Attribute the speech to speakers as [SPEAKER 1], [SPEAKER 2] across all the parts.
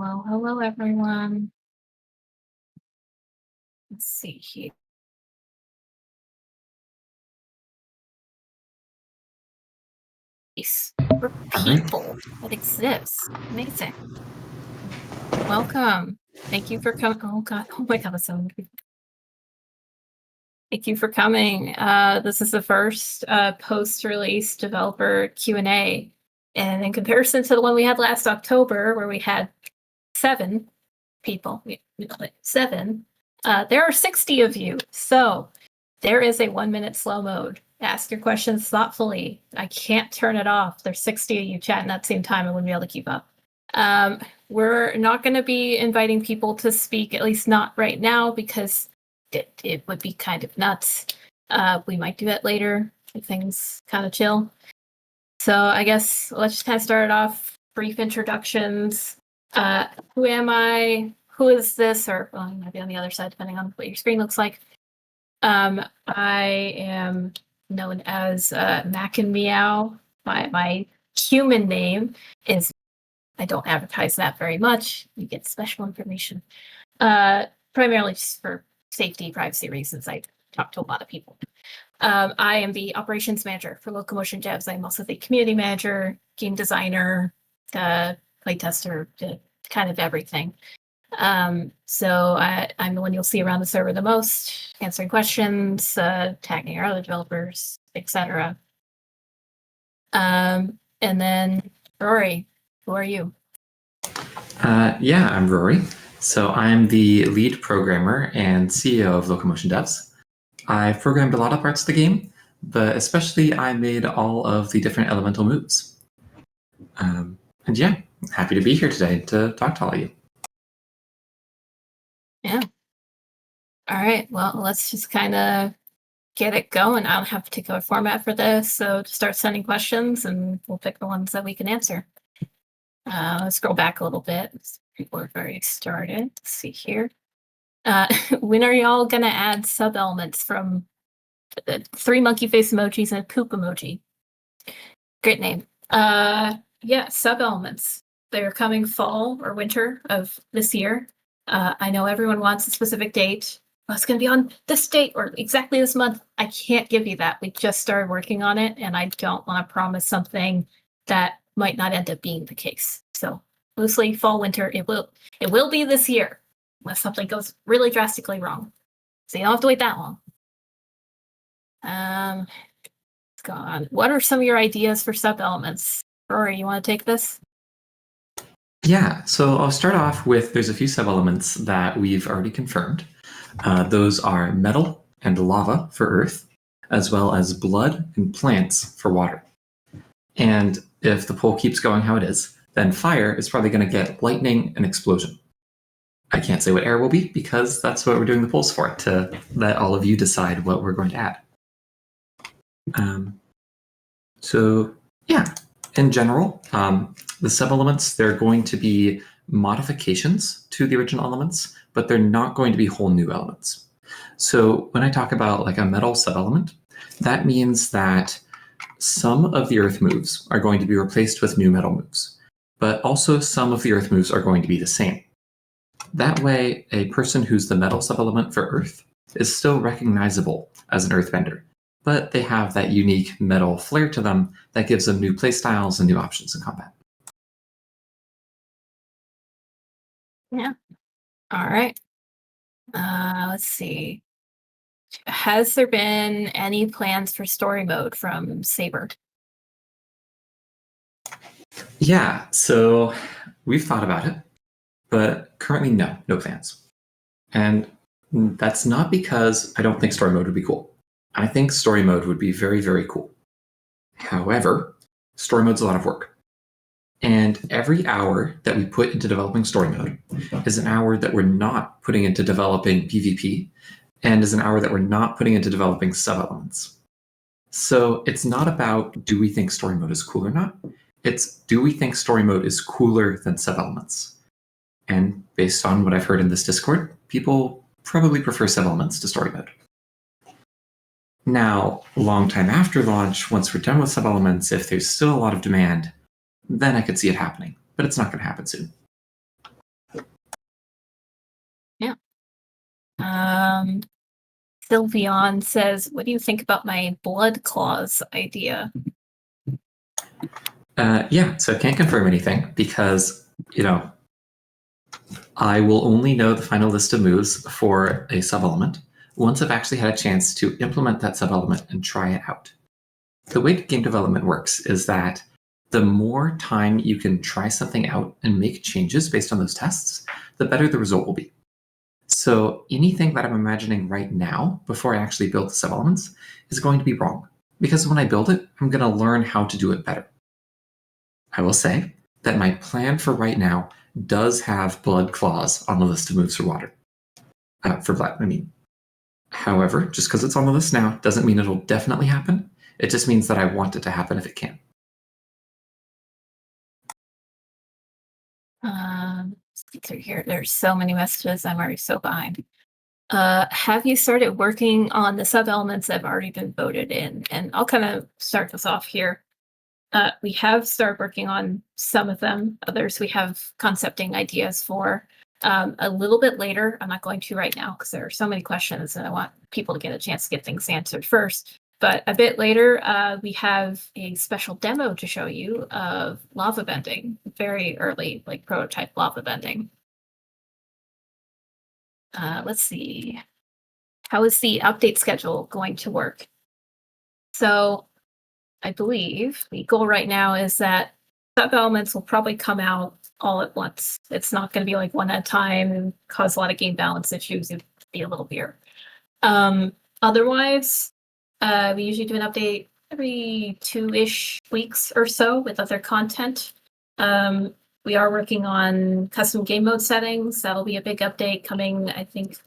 [SPEAKER 1] Hello, everyone. Let's see here. For people that exist. Amazing. Welcome. Thank you for coming. Oh God. Oh my God. That's so weird. Thank you for coming. This is the first post-release developer Q&A. And in comparison to the one we had last October, where we had 7 people, seven, there are 60 of you. So there is a 1-minute slow mode. Ask your questions thoughtfully. I can't turn it off. There's 60 of you chatting at the same time. I wouldn't be able to keep up. We're not going to be inviting people to speak, at least not right now, because it would be kind of nuts. We might do that later if things kind of chill. So I guess let's just kind of start it off. Brief introductions. Who am I? Who is this? Or well, you might be on the other side, depending on what your screen looks like. I am known as Mac and Meow. My human name is, I don't advertise that very much. You get special information. Primarily just for safety, privacy reasons. I talk to a lot of people. I am the operations manager for Locomotion Devs. I'm also the community manager, game designer, playtester, kind of everything. So I'm the one you'll see around the server the most, answering questions, tagging our other developers, etc. And then Rory, who are you?
[SPEAKER 2] Yeah, I'm Rory. So I'm the lead programmer and CEO of Locomotion Devs. I've programmed a lot of parts of the game, but especially I made all of the different elemental moves. And yeah, happy to be here today to talk to all of you.
[SPEAKER 1] Yeah. All right, well, let's just kind of get it going. I don't have a particular format for this, so just start sending questions and we'll pick the ones that we can answer. Let's scroll back a little bit. People are already started. Let's see here. When are y'all gonna add sub-elements from 3 monkey face emojis and a poop emoji? Great name. Yeah, sub-elements. They're coming fall or winter of this year. I know everyone wants a specific date. Oh, it's going to be on this date or exactly this month. I can't give you that. We just started working on it, and I don't want to promise something that might not end up being the case. So loosely fall, winter, it will be this year unless something goes really drastically wrong. So you don't have to wait that long. It's gone. What are some of your ideas for sub-elements? Rory, you want to take this?
[SPEAKER 2] Yeah, so I'll start off with, there's a few sub-elements that we've already confirmed. Those are metal and lava for earth, as well as blood and plants for water. And if the poll keeps going how it is, then fire is probably going to get lightning and explosion. I can't say what air will be because that's what we're doing the polls for, to let all of you decide what we're going to add. So yeah, in general, the sub-elements, they're going to be modifications to the original elements, but they're not going to be whole new elements. So when I talk about like a metal sub-element, that means that some of the earth moves are going to be replaced with new metal moves, but also some of the earth moves are going to be the same. That way, a person who's the metal sub-element for earth is still recognizable as an earthbender, but they have that unique metal flair to them that gives them new playstyles and new options in combat.
[SPEAKER 1] Yeah. All right. Let's see. Has there been any plans for story mode from Saber?
[SPEAKER 2] Yeah, so we've thought about it, but currently no plans. And that's not because I don't think story mode would be cool. I think story mode would be very, very cool. However, story mode's a lot of work. And every hour that we put into developing story mode is an hour that we're not putting into developing PvP, and is an hour that we're not putting into developing sub-elements. So it's not about do we think story mode is cool or not, it's do we think story mode is cooler than sub-elements? And based on what I've heard in this Discord, people probably prefer sub-elements to story mode. Now, a long time after launch, once we're done with sub-elements, if there's still a lot of demand, then I could see it happening, but it's not going to happen soon.
[SPEAKER 1] Sylveon says, what do you think about my blood clause idea?
[SPEAKER 2] Yeah, so I can't confirm anything because, I will only know the final list of moves for a sub-element once I've actually had a chance to implement that sub-element and try it out. The way game development works is that the more time you can try something out and make changes based on those tests, the better the result will be. So anything that I'm imagining right now, before I actually build the sub-elements, is going to be wrong. Because when I build it, I'm going to learn how to do it better. I will say that my plan for right now does have blood claws on the list of moves for water. For blood, I mean. However, just because it's on the list now doesn't mean it'll definitely happen. It just means that I want it to happen if it can.
[SPEAKER 1] Let's through here. There's so many messages. I'm already so behind. Have you started working on the sub-elements that have already been voted in? And I'll kind of start this off here. We have started working on some of them. Others we have concepting ideas for. A little bit later, I'm not going to right now because there are so many questions and I want people to get a chance to get things answered first. But a bit later, we have a special demo to show you of lava bending, very early, like prototype lava bending. Let's see. How is the update schedule going to work? So I believe the goal right now is that sub-elements will probably come out all at once. It's not going to be like one at a time and cause a lot of game balance issues. It'd be a little weird. Otherwise, we usually do an update every 2-ish weeks or so with other content. We are working on custom game mode settings. That'll be a big update coming, I think,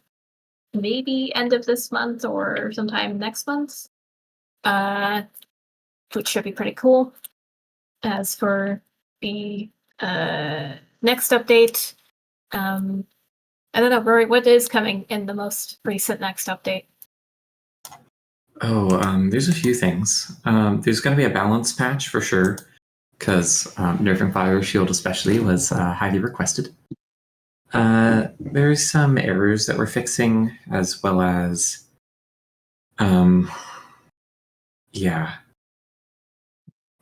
[SPEAKER 1] maybe end of this month or sometime next month, which should be pretty cool. As for the next update, I don't know, Rory, what is coming in the most recent next update?
[SPEAKER 2] There's a few things. There's going to be a balance patch for sure, because nerfing Fire Shield especially was highly requested. There's some errors that we're fixing, as well as, yeah.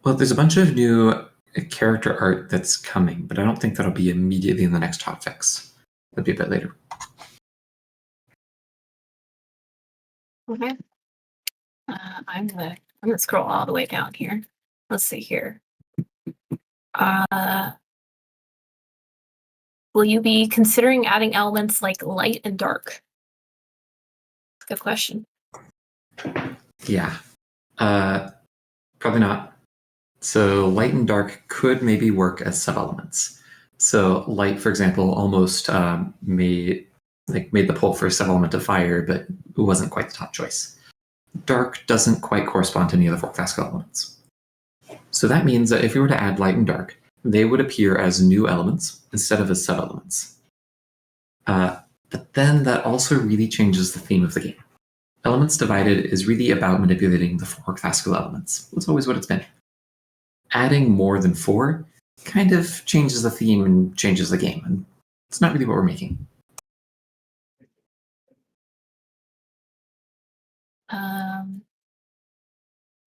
[SPEAKER 2] Well, there's a bunch of new character art that's coming, but I don't think that'll be immediately in the next hotfix. That'll be a bit later.
[SPEAKER 1] Okay. I'm gonna scroll all the way down here. Let's see here. Will you be considering adding elements like light and dark? Good question.
[SPEAKER 2] Yeah. Probably not. So light and dark could maybe work as sub-elements. So light, for example, almost made the pull for a sub-element of fire, but it wasn't quite the top choice. Dark doesn't quite correspond to any of the four classical elements. So that means that if we were to add light and dark, they would appear as new elements instead of as sub-elements. But then that also really changes the theme of the game. Elements Divided is really about manipulating the four classical elements. That's always what it's been. Adding more than 4 kind of changes the theme and changes the game, and it's not really what we're making.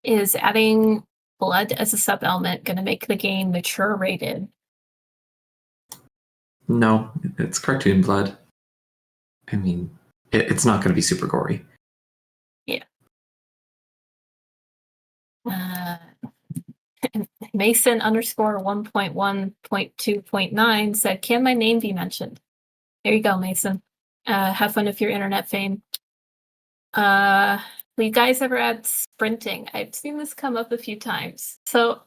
[SPEAKER 1] Is adding blood as a sub-element going to make the game mature rated?
[SPEAKER 2] No, it's cartoon blood. I mean, it's not going to be super gory.
[SPEAKER 1] Yeah. Mason underscore 1.1.2.9 said, can my name be mentioned? There you go, Mason. Have fun with your internet fame. Will you guys ever add sprinting? I've seen this come up a few times. So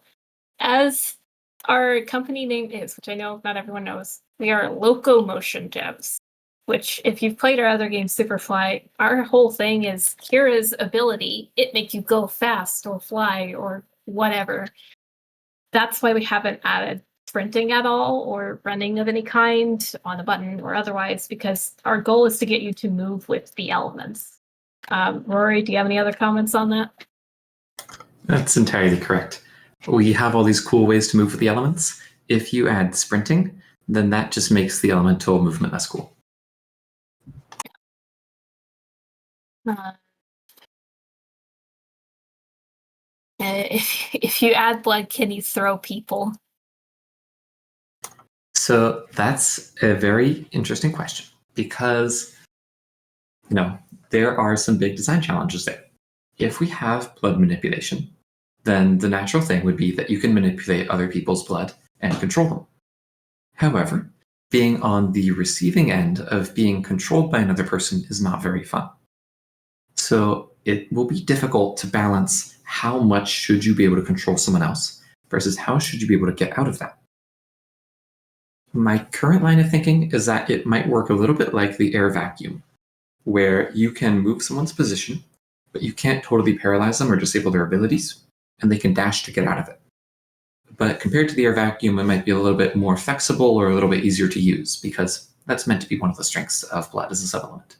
[SPEAKER 1] as our company name is, which I know not everyone knows, we are Locomotion Devs, which if you've played our other game, Superfly, our whole thing is Kira's ability, it make you go fast or fly or whatever. That's why we haven't added sprinting at all or running of any kind on a button or otherwise, because our goal is to get you to move with the elements. Rory, do you have any other comments on that?
[SPEAKER 2] That's entirely correct. We have all these cool ways to move with the elements. If you add sprinting, then that just makes the elemental movement less cool.
[SPEAKER 1] Uh, if you add blood, can you throw people?
[SPEAKER 2] So that's a very interesting question because, there are some big design challenges there. If we have blood manipulation, then the natural thing would be that you can manipulate other people's blood and control them. However, being on the receiving end of being controlled by another person is not very fun. So it will be difficult to balance how much should you be able to control someone else versus how should you be able to get out of that. My current line of thinking is that it might work a little bit like the air vacuum, where you can move someone's position, but you can't totally paralyze them or disable their abilities, and they can dash to get out of it. But compared to the air vacuum, it might be a little bit more flexible or a little bit easier to use because that's meant to be one of the strengths of blood as a subelement.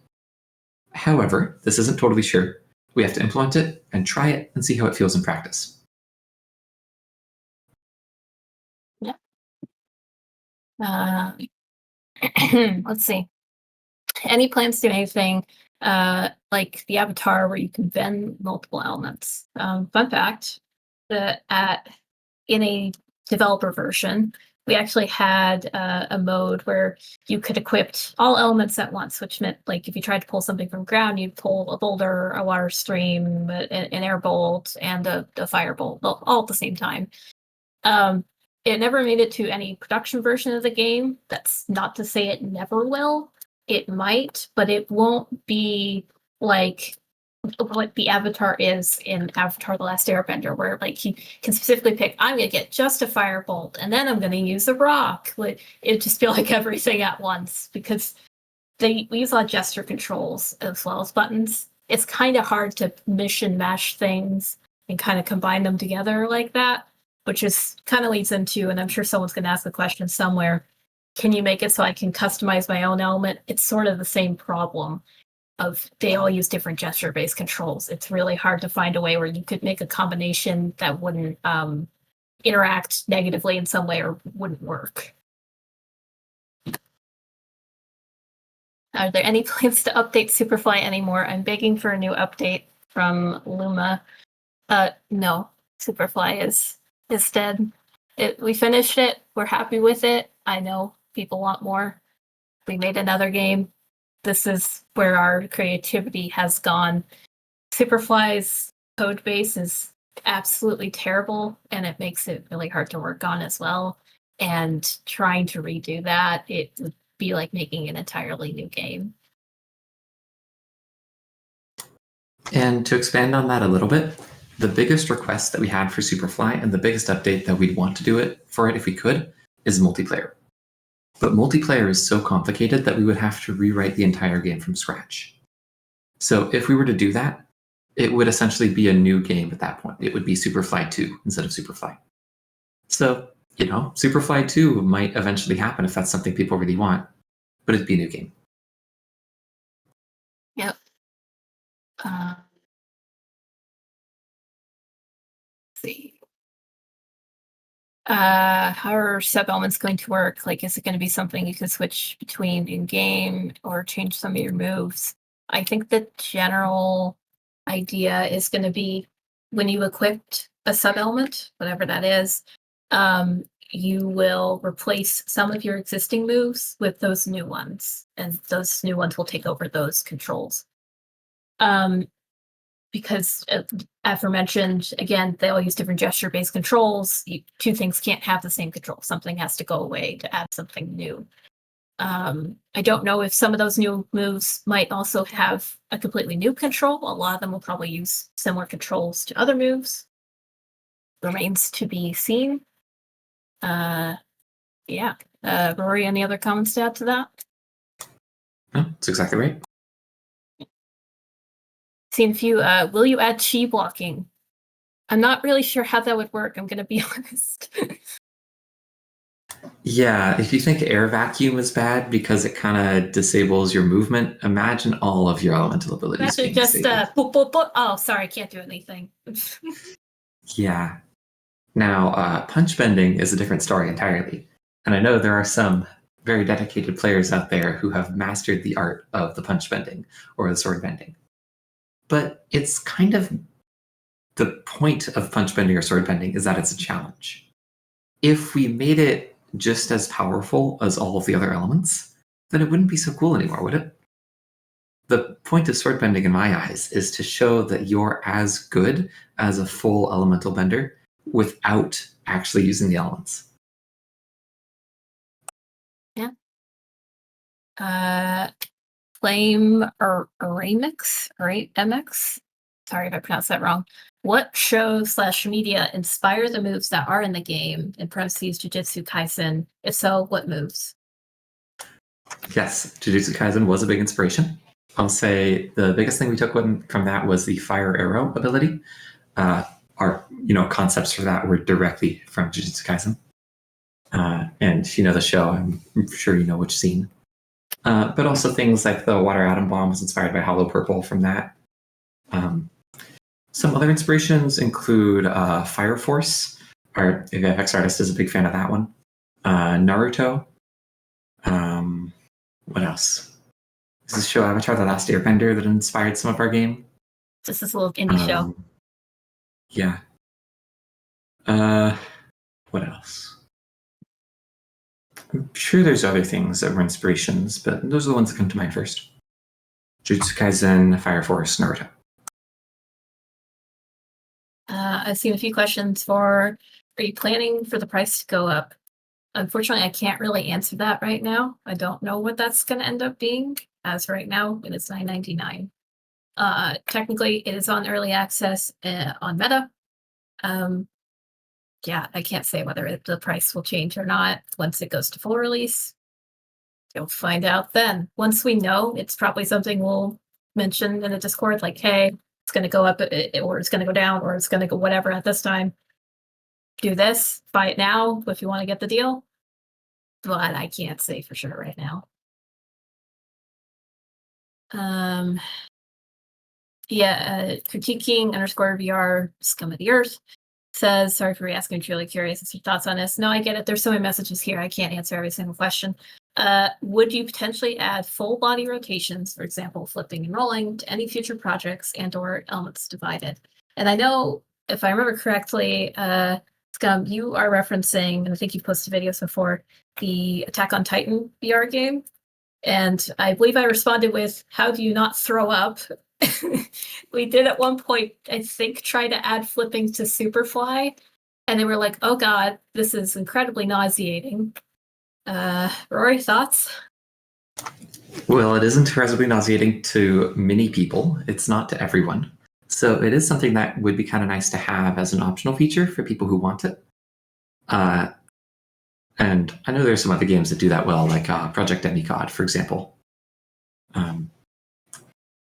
[SPEAKER 2] However, this isn't totally sure. We have to implement it and try it and see how it feels in practice.
[SPEAKER 1] Yeah. Let's see. Any plans to do anything like the Avatar where you can bend multiple elements? Fun fact: that in a developer version, we actually had a mode where you could equip all elements at once, which meant like if you tried to pull something from ground, you'd pull a boulder, a water stream, an air bolt, and a fire bolt all at the same time. It never made it to any production version of the game. That's not to say it never will. It might, but it won't be like what the Avatar is in Avatar: The Last Airbender, where like he can specifically pick, I'm gonna get just a firebolt, and then I'm gonna use a rock. Like it'd just feel like everything at once because we use a lot of gesture controls as well as buttons. It's kind of hard to mission mash things and kind of combine them together like that, which is kind of leads into, and I'm sure someone's gonna ask the question somewhere, can you make it so I can customize my own element? It's sort of the same problem of they all use different gesture-based controls. It's really hard to find a way where you could make a combination that wouldn't interact negatively in some way or wouldn't work. Are there any plans to update Superfly anymore? I'm begging for a new update from Luma. No, Superfly is dead. We finished it. We're happy with it. I know people want more. We made another game. This is where our creativity has gone. Superfly's code base is absolutely terrible, and it makes it really hard to work on as well. And trying to redo that, it would be like making an entirely new game.
[SPEAKER 2] And to expand on that a little bit, the biggest request that we had for Superfly and the biggest update that we'd want to do it for it if we could is multiplayer. But multiplayer is so complicated that we would have to rewrite the entire game from scratch. So if we were to do that, it would essentially be a new game at that point. It would be Superfly 2 instead of Superfly. So, Superfly 2 might eventually happen if that's something people really want, but it'd be a new game.
[SPEAKER 1] Yep. Let's see. How are sub-elements going to work? Like, is it going to be something you can switch between in-game or change some of your moves? I think the general idea is going to be when you equipped a sub-element, whatever that is, you will replace some of your existing moves with those new ones, and those new ones will take over those controls. Because aforementioned, again, they all use different gesture-based controls. Two things can't have the same control. Something has to go away to add something new. I don't know if some of those new moves might also have a completely new control. A lot of them will probably use similar controls to other moves. Remains to be seen. Yeah. Rory, any other comments to add to that?
[SPEAKER 2] No, that's exactly right.
[SPEAKER 1] Seen a few. Will you add chi blocking? I'm not really sure how that would work. I'm going to be honest.
[SPEAKER 2] Yeah, if you think air vacuum is bad because it kind of disables your movement, imagine all of your elemental abilities
[SPEAKER 1] Actually,
[SPEAKER 2] being
[SPEAKER 1] just
[SPEAKER 2] disabled.
[SPEAKER 1] boop, boop, boop. Oh, sorry, I can't do anything.
[SPEAKER 2] Yeah. Now, punch bending is a different story entirely. And I know there are some very dedicated players out there who have mastered the art of the punch bending or the sword bending. but it's kind of the point of punch bending or sword bending is that it's a challenge. If we made it just as powerful as all of the other elements, then it wouldn't be so cool anymore, would it? The point of sword bending in my eyes is to show that you're as good as a full elemental bender without actually using the elements.
[SPEAKER 1] Yeah. Flame or Remix, right? MX. Sorry if I pronounced that wrong. What show/media inspire the moves that are in the game? In parentheses, Jujutsu Kaisen. If so, what moves?
[SPEAKER 2] Yes, Jujutsu Kaisen was a big inspiration. I'll say the biggest thing we took from that was the fire arrow ability. Our concepts for that were directly from Jujutsu Kaisen. And the show, I'm sure you know which scene. But also things like the water atom bomb was inspired by Hollow Purple from that. Some other inspirations include Fire Force. Our VFX artist is a big fan of that one. Naruto. What else? Is this show Avatar: The Last Airbender that inspired some of our game?
[SPEAKER 1] Just this little indie show.
[SPEAKER 2] Yeah. What else? I'm sure there's other things that were inspirations, but those are the ones that come to mind first. Jujutsu Kaisen, Fire Force, Naruto.
[SPEAKER 1] I've seen a few questions for, are you planning for the price to go up? Unfortunately, I can't really answer that right now. I don't know what that's going to end up being. As right now, it is $9.99. Technically, it is on early access on Meta. Yeah, I can't say whether the price will change or not once it goes to full release. You'll find out then. Once we know, it's probably something we'll mention in the Discord, like, hey, it's going to go up, or it's going to go down, or it's going to go whatever at this time. Do this, buy it now if you want to get the deal. But I can't say for sure right now. Critiquing _VR scum of the earth says, sorry for re-asking, I'm truly curious as your thoughts on this. No, I get it. There's so many messages here. I can't answer every single question. Would you potentially add full body rotations, for example, flipping and rolling, to any future projects and/or elements divided? And I know, if I remember correctly, Scum, you are referencing, and I think you've posted videos before, the Attack on Titan VR game. And I believe I responded with, how do you not throw up? We did at one point, I think, try to add flipping to Superfly. And they were like, oh God, this is incredibly nauseating. Rory, thoughts?
[SPEAKER 2] Well, it is incredibly nauseating to many people. It's not to everyone. So it is something that would be kind of nice to have as an optional feature for people who want it. And I know there's some other games that do that well, like Project Demigod, for example.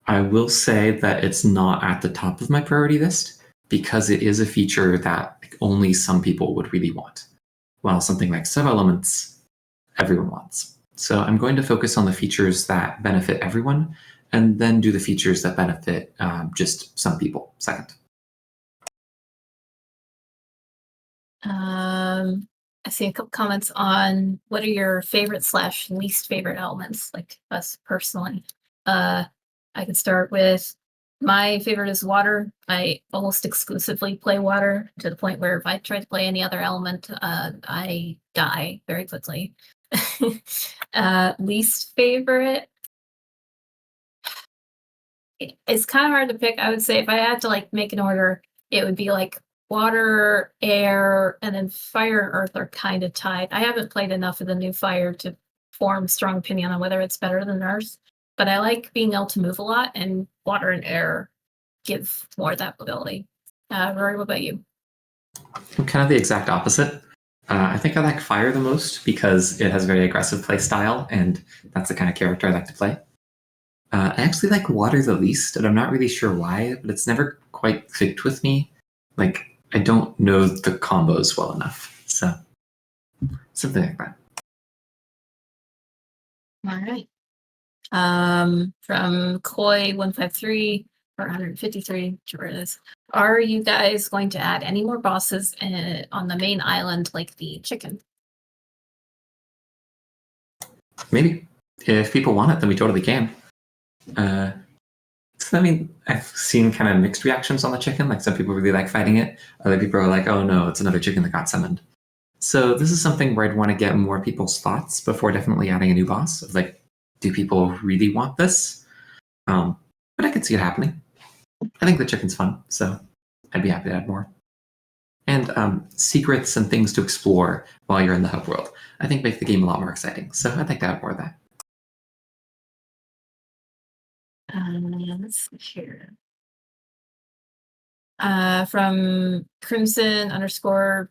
[SPEAKER 2] I will say that it's not at the top of my priority list because it is a feature that only some people would really want, while something like sub-elements, everyone wants. So I'm going to focus on the features that benefit everyone, and then do the features that benefit just some people second.
[SPEAKER 1] I see a couple comments on what are your favorite / least favorite elements, like us personally. I could start with my favorite is water. I almost exclusively play water to the point where if I try to play any other element, I die very quickly. Least favorite, it's kind of hard to pick. I would say if I had to make an order, it would be like water, air, and then fire and earth are kind of tied. I haven't played enough of the new fire to form a strong opinion on whether it's better than earth, but I like being able to move a lot, and water and air give more of that ability. Rory, what about you?
[SPEAKER 2] I'm kind of the exact opposite. I think I like fire the most because it has a very aggressive play style, and that's the kind of character I like to play. I actually like water the least, and I'm not really sure why, but it's never quite clicked with me. I don't know the combos well enough, so something like that.
[SPEAKER 1] All right. From Koi153 or 153, whichever it is. Are you guys going to add any more bosses on the main island, like the chicken?
[SPEAKER 2] Maybe. If people want it, then we totally can. So I mean, I've seen kind of mixed reactions on the chicken. Like some people really like fighting it. Other people are like, oh no, it's another chicken that got summoned. So this is something where I'd want to get more people's thoughts before definitely adding a new boss. Of like, do people really want this? But I could see it happening. I think the chicken's fun, so I'd be happy to add more. And secrets and things to explore while you're in the hub world, I think make the game a lot more exciting. So I'd like to add more of that.
[SPEAKER 1] Let's see here. From Crimson _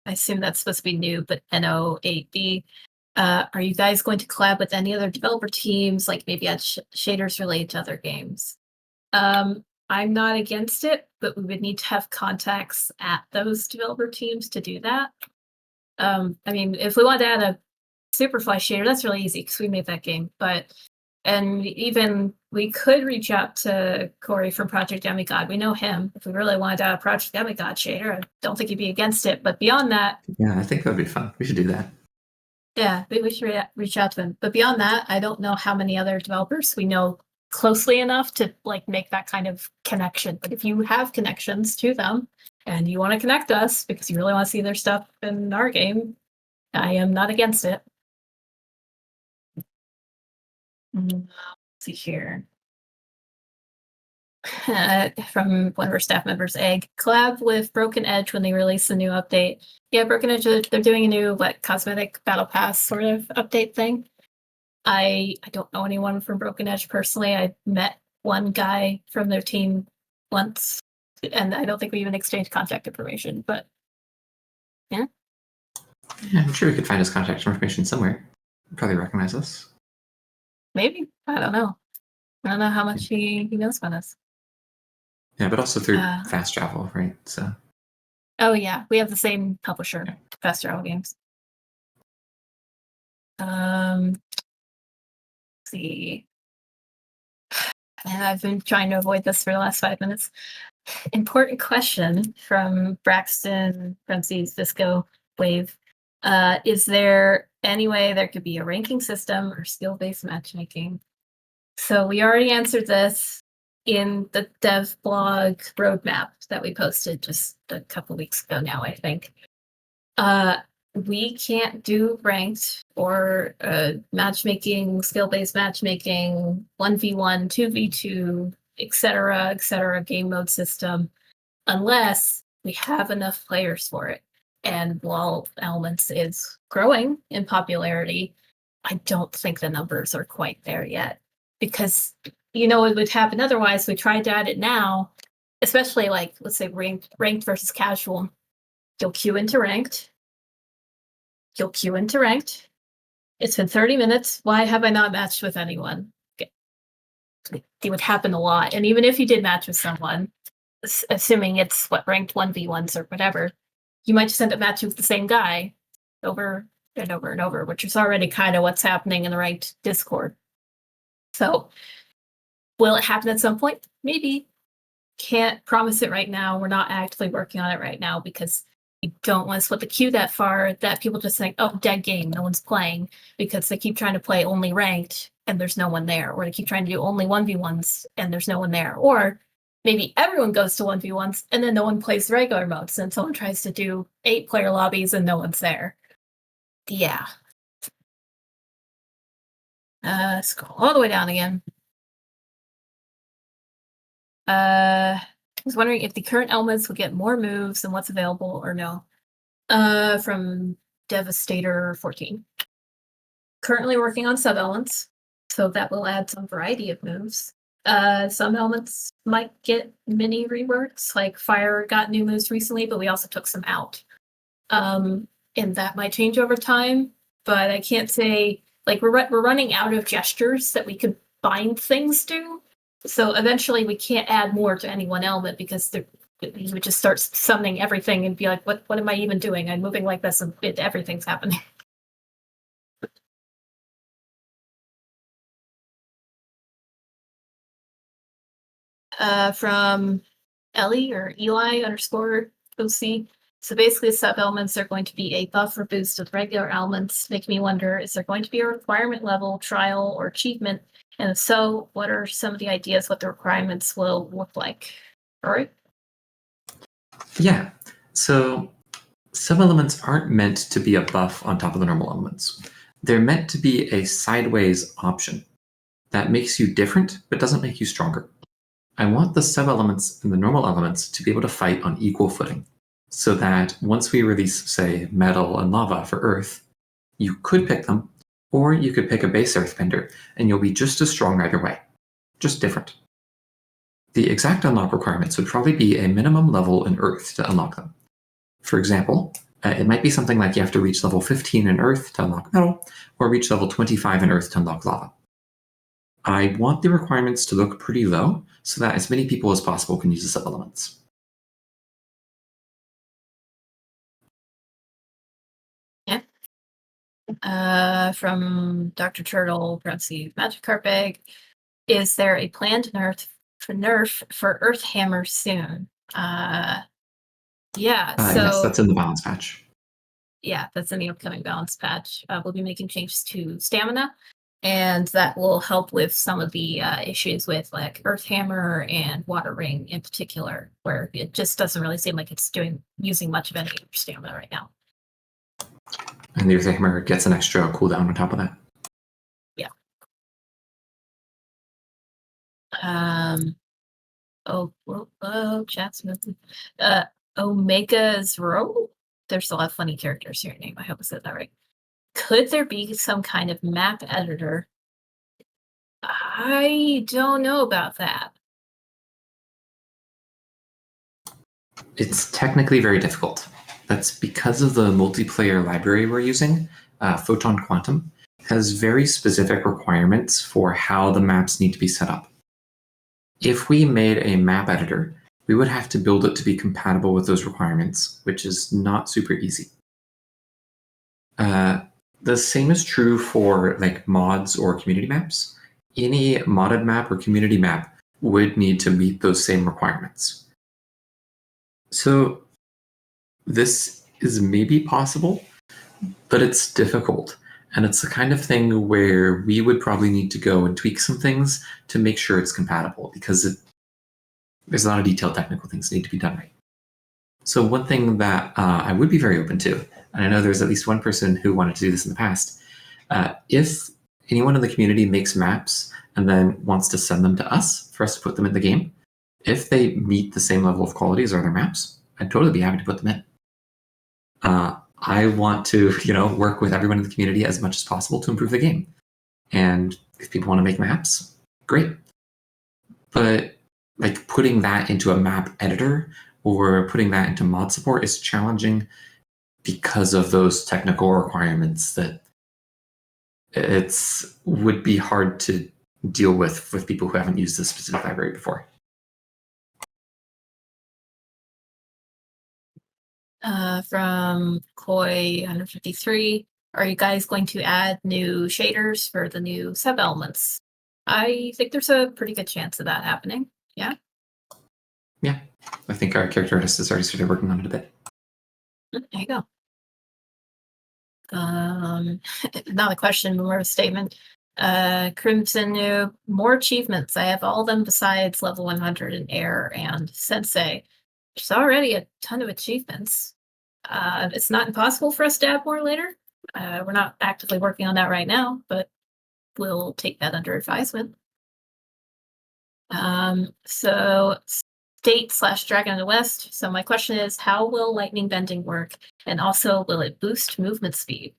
[SPEAKER 1] I assume that's supposed to be new, but NO8B. Are you guys going to collab with any other developer teams, like maybe add shaders related to other games? I'm not against it, but we would need to have contacts at those developer teams to do that. I mean, if we want to add a Superfly shader, that's really easy because we made that game. And even we could reach out to Corey from Project Demigod. We know him. If we really wanted to add a Project Demigod shader, I don't think he'd be against it. But beyond that,
[SPEAKER 2] Yeah, I think that would be fun. We should do that.
[SPEAKER 1] yeah, maybe we should reach out to him. But beyond that, I don't know how many other developers we know closely enough to like make that kind of connection. But if you have connections to them and you want to connect us because you really want to see their stuff in our game, I am not against it. Let's see here. From one of our staff members, Egg, collab with Broken Edge when they release a new update. Yeah, Broken Edge, they're doing a new cosmetic battle pass sort of update thing. I don't know anyone from Broken Edge personally. I met one guy from their team once, and I don't think we even exchanged contact information. But
[SPEAKER 2] Yeah, I'm sure we could find his contact information somewhere. He'd probably recognize us.
[SPEAKER 1] maybe, I don't know. I don't know how much he knows about us.
[SPEAKER 2] Yeah, but also through fast travel, right? So.
[SPEAKER 1] Oh yeah, we have the same publisher, Fast Travel Games. Let's see. And I've been trying to avoid this for the last 5 minutes. Important question from Braxton Ramsey's Visco Wave. Is there any way there could be a ranking system or skill-based matchmaking? So we already answered this in the dev blog roadmap that we posted just a couple weeks ago now, I think. We can't do ranked or matchmaking, skill-based matchmaking, 1v1, 2v2, etc., game mode system, unless we have enough players for it. And while Elements is growing in popularity, I don't think the numbers are quite there yet. Because, it would happen otherwise. We tried to add it now, especially like, let's say ranked versus casual. You'll queue into ranked. You'll queue into ranked. It's been 30 minutes. Why have I not matched with anyone? It would happen a lot. And even if you did match with someone, assuming it's ranked 1v1s or whatever, you might just end up matching with the same guy over and over and over, which is already kind of what's happening in the ranked Discord. So will it happen at some point? Maybe. Can't promise it right now. We're not actively working on it right now because you don't want to split the queue that far that people just think, oh, dead game, no one's playing, because they keep trying to play only ranked and there's no one there, or they keep trying to do only 1v1s and there's no one there, or maybe everyone goes to 1v1s and then no one plays the regular modes and someone tries to do 8-player lobbies and no one's there. Yeah. Scroll all the way down again. I was wondering if the current elements will get more moves than what's available or no. From Devastator 14. Currently working on sub-elements, so that will add some variety of moves. Some elements might get mini reworks, like Fire got new moves recently, but we also took some out. And that might change over time, but I can't say, like, we're running out of gestures that we could bind things to. So eventually we can't add more to any one element because you would just start summoning everything and be like, what am I even doing? I'm moving like this and everything's happening. From Ellie or Eli _OC. So basically sub-elements are going to be a buff or boost of regular elements. Make me wonder, is there going to be a requirement level, trial, or achievement And if so, what are some of the ideas what the requirements will look like? All right.
[SPEAKER 2] Yeah. So sub-elements aren't meant to be a buff on top of the normal elements. They're meant to be a sideways option that makes you different but doesn't make you stronger. I want the sub-elements and the normal elements to be able to fight on equal footing, so that once we release, say, metal and lava for Earth, you could pick them, or you could pick a base Earthbender, and you'll be just as strong either way, just different. The exact unlock requirements would probably be a minimum level in Earth to unlock them. For example, it might be something like you have to reach level 15 in Earth to unlock metal, or reach level 25 in Earth to unlock lava. I want the requirements to look pretty low so that as many people as possible can use the sub-elements.
[SPEAKER 1] From Dr. Turtle, parentheses, Magikarp Egg, is there a planned nerf for Earth Hammer soon?
[SPEAKER 2] Yes, that's in the balance patch.
[SPEAKER 1] Yeah, that's in the upcoming balance patch. We'll be making changes to stamina, and that will help with some of the issues with like Earth Hammer and Water Ring in particular, where it just doesn't really seem like it's using much of any of your stamina right now.
[SPEAKER 2] And the Earth Hammer gets an extra cooldown on top of that.
[SPEAKER 1] Yeah. Chat's moving. Omega's Row. There's a lot of funny characters here. Name. I hope I said that right. Could there be some kind of map editor? I don't know about that.
[SPEAKER 2] It's technically very difficult. That's because of the multiplayer library we're using. Photon Quantum has very specific requirements for how the maps need to be set up. If we made a map editor, we would have to build it to be compatible with those requirements, which is not super easy. The same is true for like mods or community maps. Any modded map or community map would need to meet those same requirements. So this is maybe possible, but it's difficult. And it's the kind of thing where we would probably need to go and tweak some things to make sure it's compatible, because there's a lot of detailed technical things that need to be done right. So one thing that I would be very open to, and I know there's at least one person who wanted to do this in the past, if anyone in the community makes maps and then wants to send them to us for us to put them in the game, if they meet the same level of quality as other maps, I'd totally be happy to put them in. I want to, work with everyone in the community as much as possible to improve the game. And if people want to make maps, great. But like putting that into a map editor or putting that into mod support is challenging because of those technical requirements that would be hard to deal with people who haven't used this specific library before.
[SPEAKER 1] From Koi 153, are you guys going to add new shaders for the new sub-elements? I think there's a pretty good chance of that happening. Yeah?
[SPEAKER 2] Yeah. I think our character artist has already started working on it a bit.
[SPEAKER 1] There you go. Not a question, more of a statement. Crimson Noob, more achievements. I have all of them besides level 100 in Air and Sensei. There's already a ton of achievements. It's not impossible for us to add more later. We're not actively working on that right now, but we'll take that under advisement. So State/Dragon in the West. So my question is, how will lightning bending work? And also, will it boost movement speed?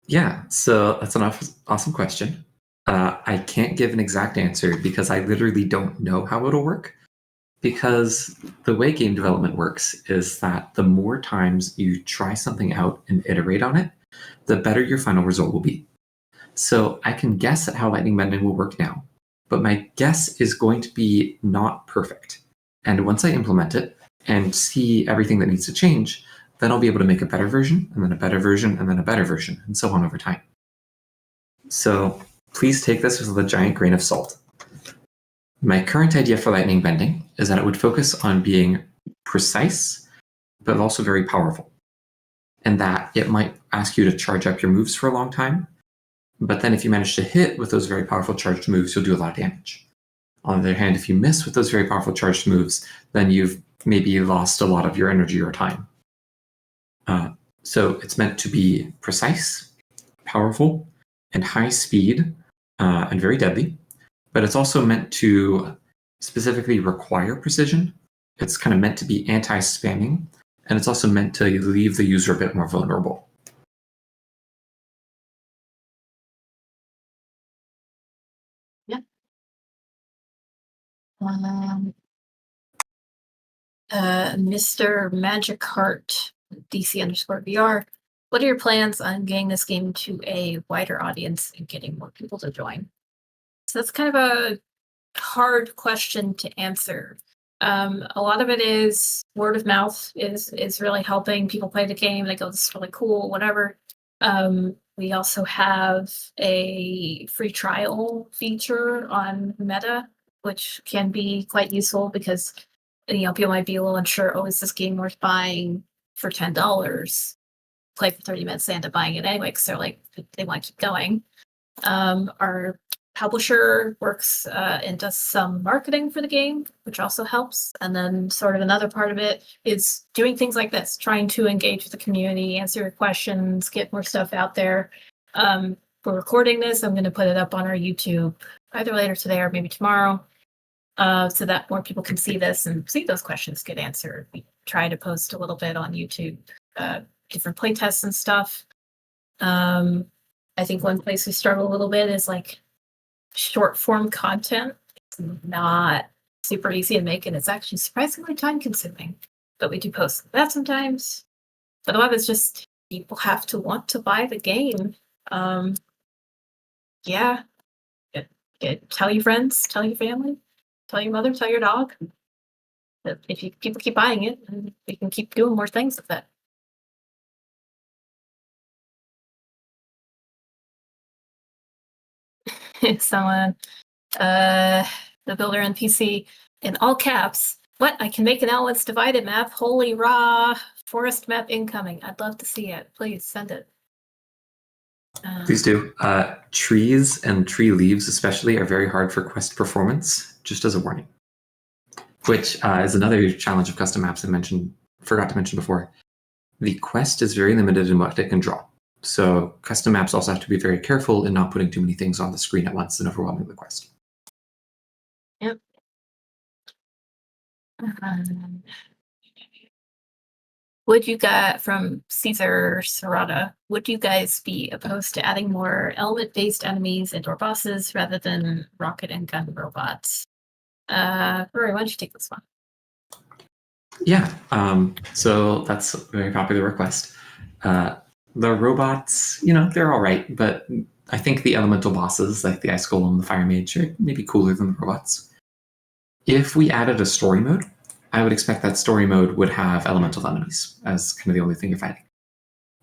[SPEAKER 2] Yeah, so that's an awesome question. I can't give an exact answer because I literally don't know how it'll work. Because the way game development works is that the more times you try something out and iterate on it, the better your final result will be. So I can guess at how lightning bending will work now, but my guess is going to be not perfect. And once I implement it and see everything that needs to change, then I'll be able to make a better version, and then a better version, and then a better version, and so on over time. So please take this with a giant grain of salt. My current idea for lightning bending is that it would focus on being precise, but also very powerful. And that it might ask you to charge up your moves for a long time, But then if you manage to hit with those very powerful charged moves, you'll do a lot of damage. On the other hand, if you miss with those very powerful charged moves, then you've maybe lost a lot of your energy or time. So it's meant to be precise, powerful, and high speed, and very deadly. But it's also meant to specifically require precision. It's kind of meant to be anti-spamming, and it's also meant to leave the user a bit more vulnerable.
[SPEAKER 1] Mr. Magic Heart, DC_VR. What are your plans on getting this game to a wider audience and getting more people to join? So that's kind of a hard question to answer. A lot of it is word of mouth is really helping people play the game. They go, "This is really cool," whatever. We also have a free trial feature on Meta, which can be quite useful because people might be a little unsure. Oh, is this game worth buying for $10? Play for 30 minutes, they end up buying it anyway because they're like they want to keep going. Our publisher works and does some marketing for the game, which also helps. And then sort of another part of it is doing things like this, trying to engage with the community, answer your questions, get more stuff out there. We're recording this. I'm going to put it up on our YouTube either later today or maybe tomorrow, so that more people can see this and see those questions get answered. We try to post a little bit on YouTube, different playtests and stuff. I think one place we struggle a little bit is like short form content. It's not super easy to make, and it's actually surprisingly time consuming. But we do post that sometimes. But a lot of it's just people have to want to buy the game. Yeah. Tell your friends, tell your family, tell your mother, tell your dog. That if people keep buying it, then we can keep doing more things with it. Someone, the builder NPC, in all caps, what? I can make an elementsdivided map. Holy raw forest map incoming. I'd love to see it. Please send it.
[SPEAKER 2] Please do. Trees and tree leaves especially are very hard for quest performance, just as a warning. Which is another challenge of custom maps I forgot to mention before. The quest is very limited in what it can draw. So custom maps also have to be very careful in not putting too many things on the screen at once and overwhelming the quest.
[SPEAKER 1] Yep. Would you guys, from Caesar Serrata, would you guys be opposed to adding more element-based enemies and or bosses rather than rocket and gun robots? Rory, why don't you take this one?
[SPEAKER 2] Yeah, so that's a very popular request. The robots, they're all right, but I think the elemental bosses, like the Ice Golem, the Fire Mage, are maybe cooler than the robots. If we added a story mode, I would expect that story mode would have elemental enemies as kind of the only thing you're fighting.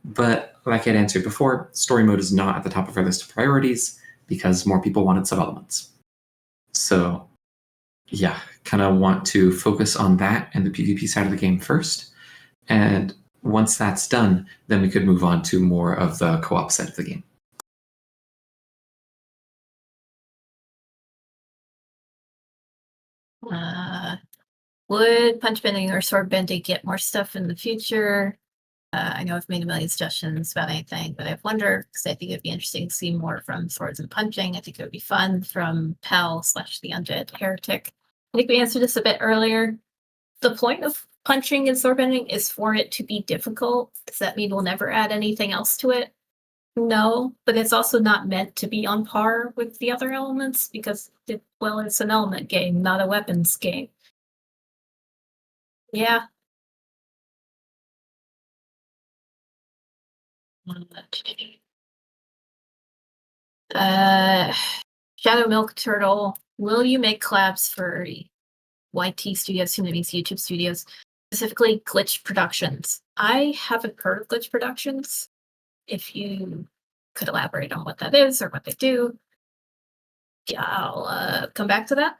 [SPEAKER 2] But like I'd answered before, story mode is not at the top of our list of priorities because more people wanted sub-elements. So yeah, kind of want to focus on that and the PvP side of the game first. And once that's done, then we could move on to more of the co-op side of the game.
[SPEAKER 1] Would punch bending or sword bending get more stuff in the future? I know I've made a million suggestions about anything, but I've wondered because I think it'd be interesting to see more from swords and punching. I think it would be fun from Pal/the Undead Heretic. I think we answered this a bit earlier. The point of punching and sword bending is for it to be difficult. Does that mean we'll never add anything else to it? No, but it's also not meant to be on par with the other elements because, it's an element game, not a weapons game. Yeah. Shadow Milk Turtle, will you make collabs for YT Studios, soon to be YouTube Studios, specifically Glitch Productions? I haven't heard of Glitch Productions. If you could elaborate on what that is or what they do, yeah, I'll come back to that.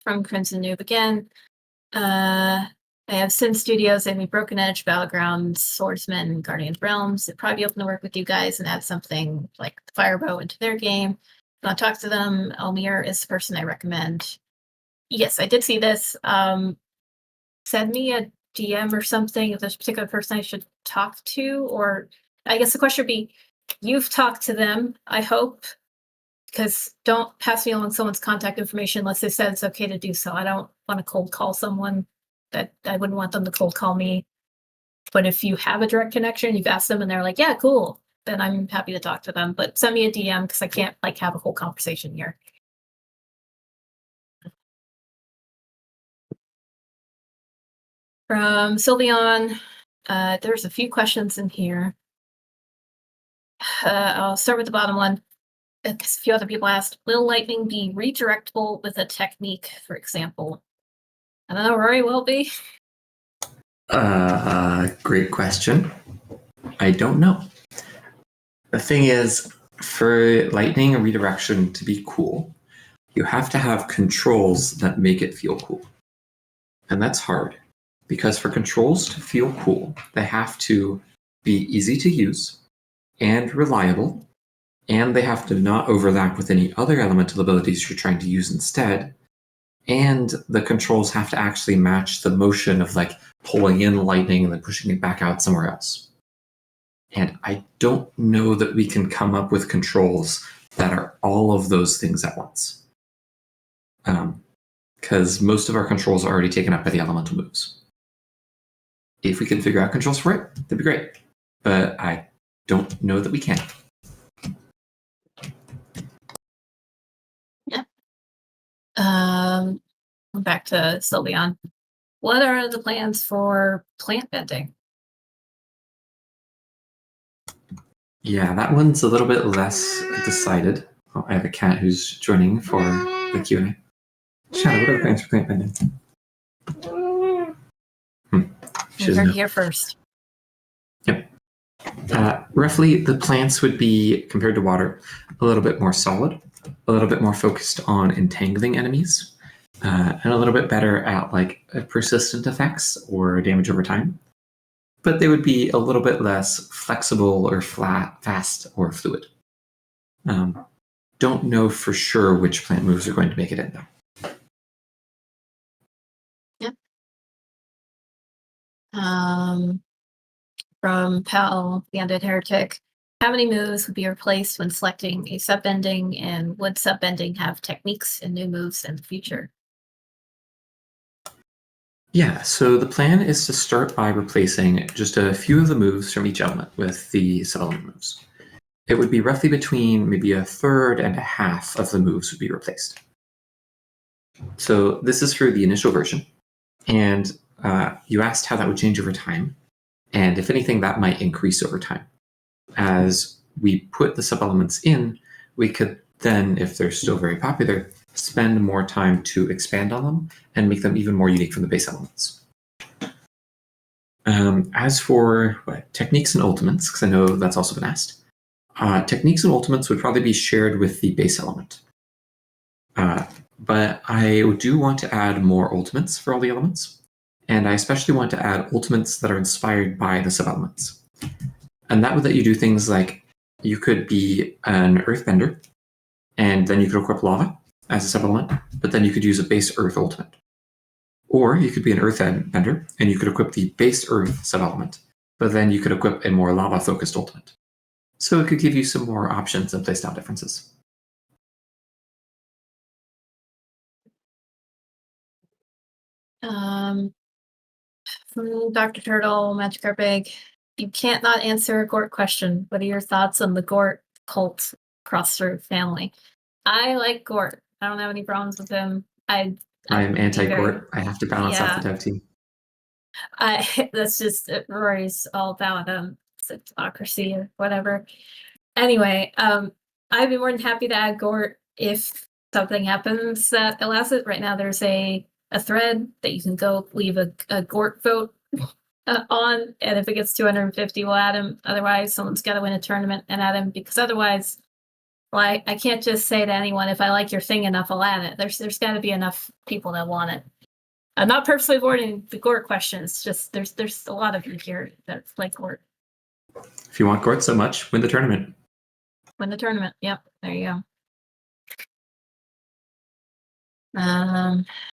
[SPEAKER 1] From Crimson Noob again. I have Sim Studios and we Broken Edge, Battlegrounds, Swordsman, Guardians Realms. It'd probably be open to work with you guys and add something like the Firebow into their game. If you want to talk to them, Elmir is the person I recommend. Yes, I did see this. Send me a DM or something if there's a particular person I should talk to, or I guess the question would be, you've talked to them, I hope, because don't pass me along someone's contact information unless they said it's okay to do so. I don't want to cold call someone that I wouldn't want them to cold call me. But if you have a direct connection, you've asked them and they're like, yeah, cool, then I'm happy to talk to them. But send me a DM because I can't like have a whole conversation here. From Sylveon, there's a few questions in here. I'll start with the bottom one. A few other people asked, will lightning be redirectable with a technique, for example? I don't know, Rory will be.
[SPEAKER 2] Great question. I don't know. The thing is, for lightning and redirection to be cool, you have to have controls that make it feel cool. And that's hard, because for controls to feel cool, they have to be easy to use and reliable, and they have to not overlap with any other elemental abilities you're trying to use instead, and the controls have to actually match the motion of like pulling in lightning and then pushing it back out somewhere else. And I don't know that we can come up with controls that are all of those things at once. Because most of our controls are already taken up by the elemental moves. If we can figure out controls for it, that'd be great. But I don't know that we can.
[SPEAKER 1] Yeah. Back to Sylveon. What are the plans for plant bending?
[SPEAKER 2] Yeah, that one's a little bit less decided. Oh, I have a cat who's joining for the Q&A. Shadow, what are the plans for plant bending?
[SPEAKER 1] You heard it here first.
[SPEAKER 2] Yep. Roughly, the plants would be, compared to water, a little bit more solid, a little bit more focused on entangling enemies, and a little bit better at like persistent effects or damage over time. But they would be a little bit less flexible or fast or fluid. Don't know for sure which plant moves are going to make it in though.
[SPEAKER 1] Yep. From Pal, the Undead Heretic, how many moves would be replaced when selecting a subbending, and would subbending have techniques and new moves in the future?
[SPEAKER 2] Yeah, so the plan is to start by replacing just a few of the moves from each element with the sub-element moves. It would be roughly between maybe a third and a half of the moves would be replaced. So this is for the initial version. And you asked how that would change over time. And if anything, that might increase over time. As we put the sub-elements in, we could then, if they're still very popular, spend more time to expand on them and make them even more unique from the base elements. As for techniques and ultimates, because I know that's also been asked, techniques and ultimates would probably be shared with the base element. But I do want to add more ultimates for all the elements, and I especially want to add ultimates that are inspired by the sub-elements. And that would let you do things like you could be an earthbender, and then you could equip lava as a sub-element, but then you could use a base earth ultimate. Or you could be an earthbender, and you could equip the base earth sub-element, but then you could equip a more lava-focused ultimate. So it could give you some more options and playstyle differences.
[SPEAKER 1] From Dr. Turtle, Magic Big, you can't not answer a Gort question. What are your thoughts on the Gort cult cross-through family? I like Gort. I don't have any problems with him. I'm
[SPEAKER 2] anti-Gort. I have to balance out the dev team.
[SPEAKER 1] That's just Rory's all about it's democracy or whatever. Anyway, I'd be more than happy to add Gort if something happens that allows it. Right now, there's a thread that you can go leave a Gort vote on, and if it gets 250, we'll add him. Otherwise, someone's got to win a tournament and add him, because otherwise, like, I can't just say to anyone, if I like your thing enough, I'll add it. There's got to be enough people that want it. I'm not purposely avoiding the Gort questions. Just there's a lot of you here that's like Gort.
[SPEAKER 2] If you want Gort so much, win the tournament.
[SPEAKER 1] Win the tournament. Yep, there you go.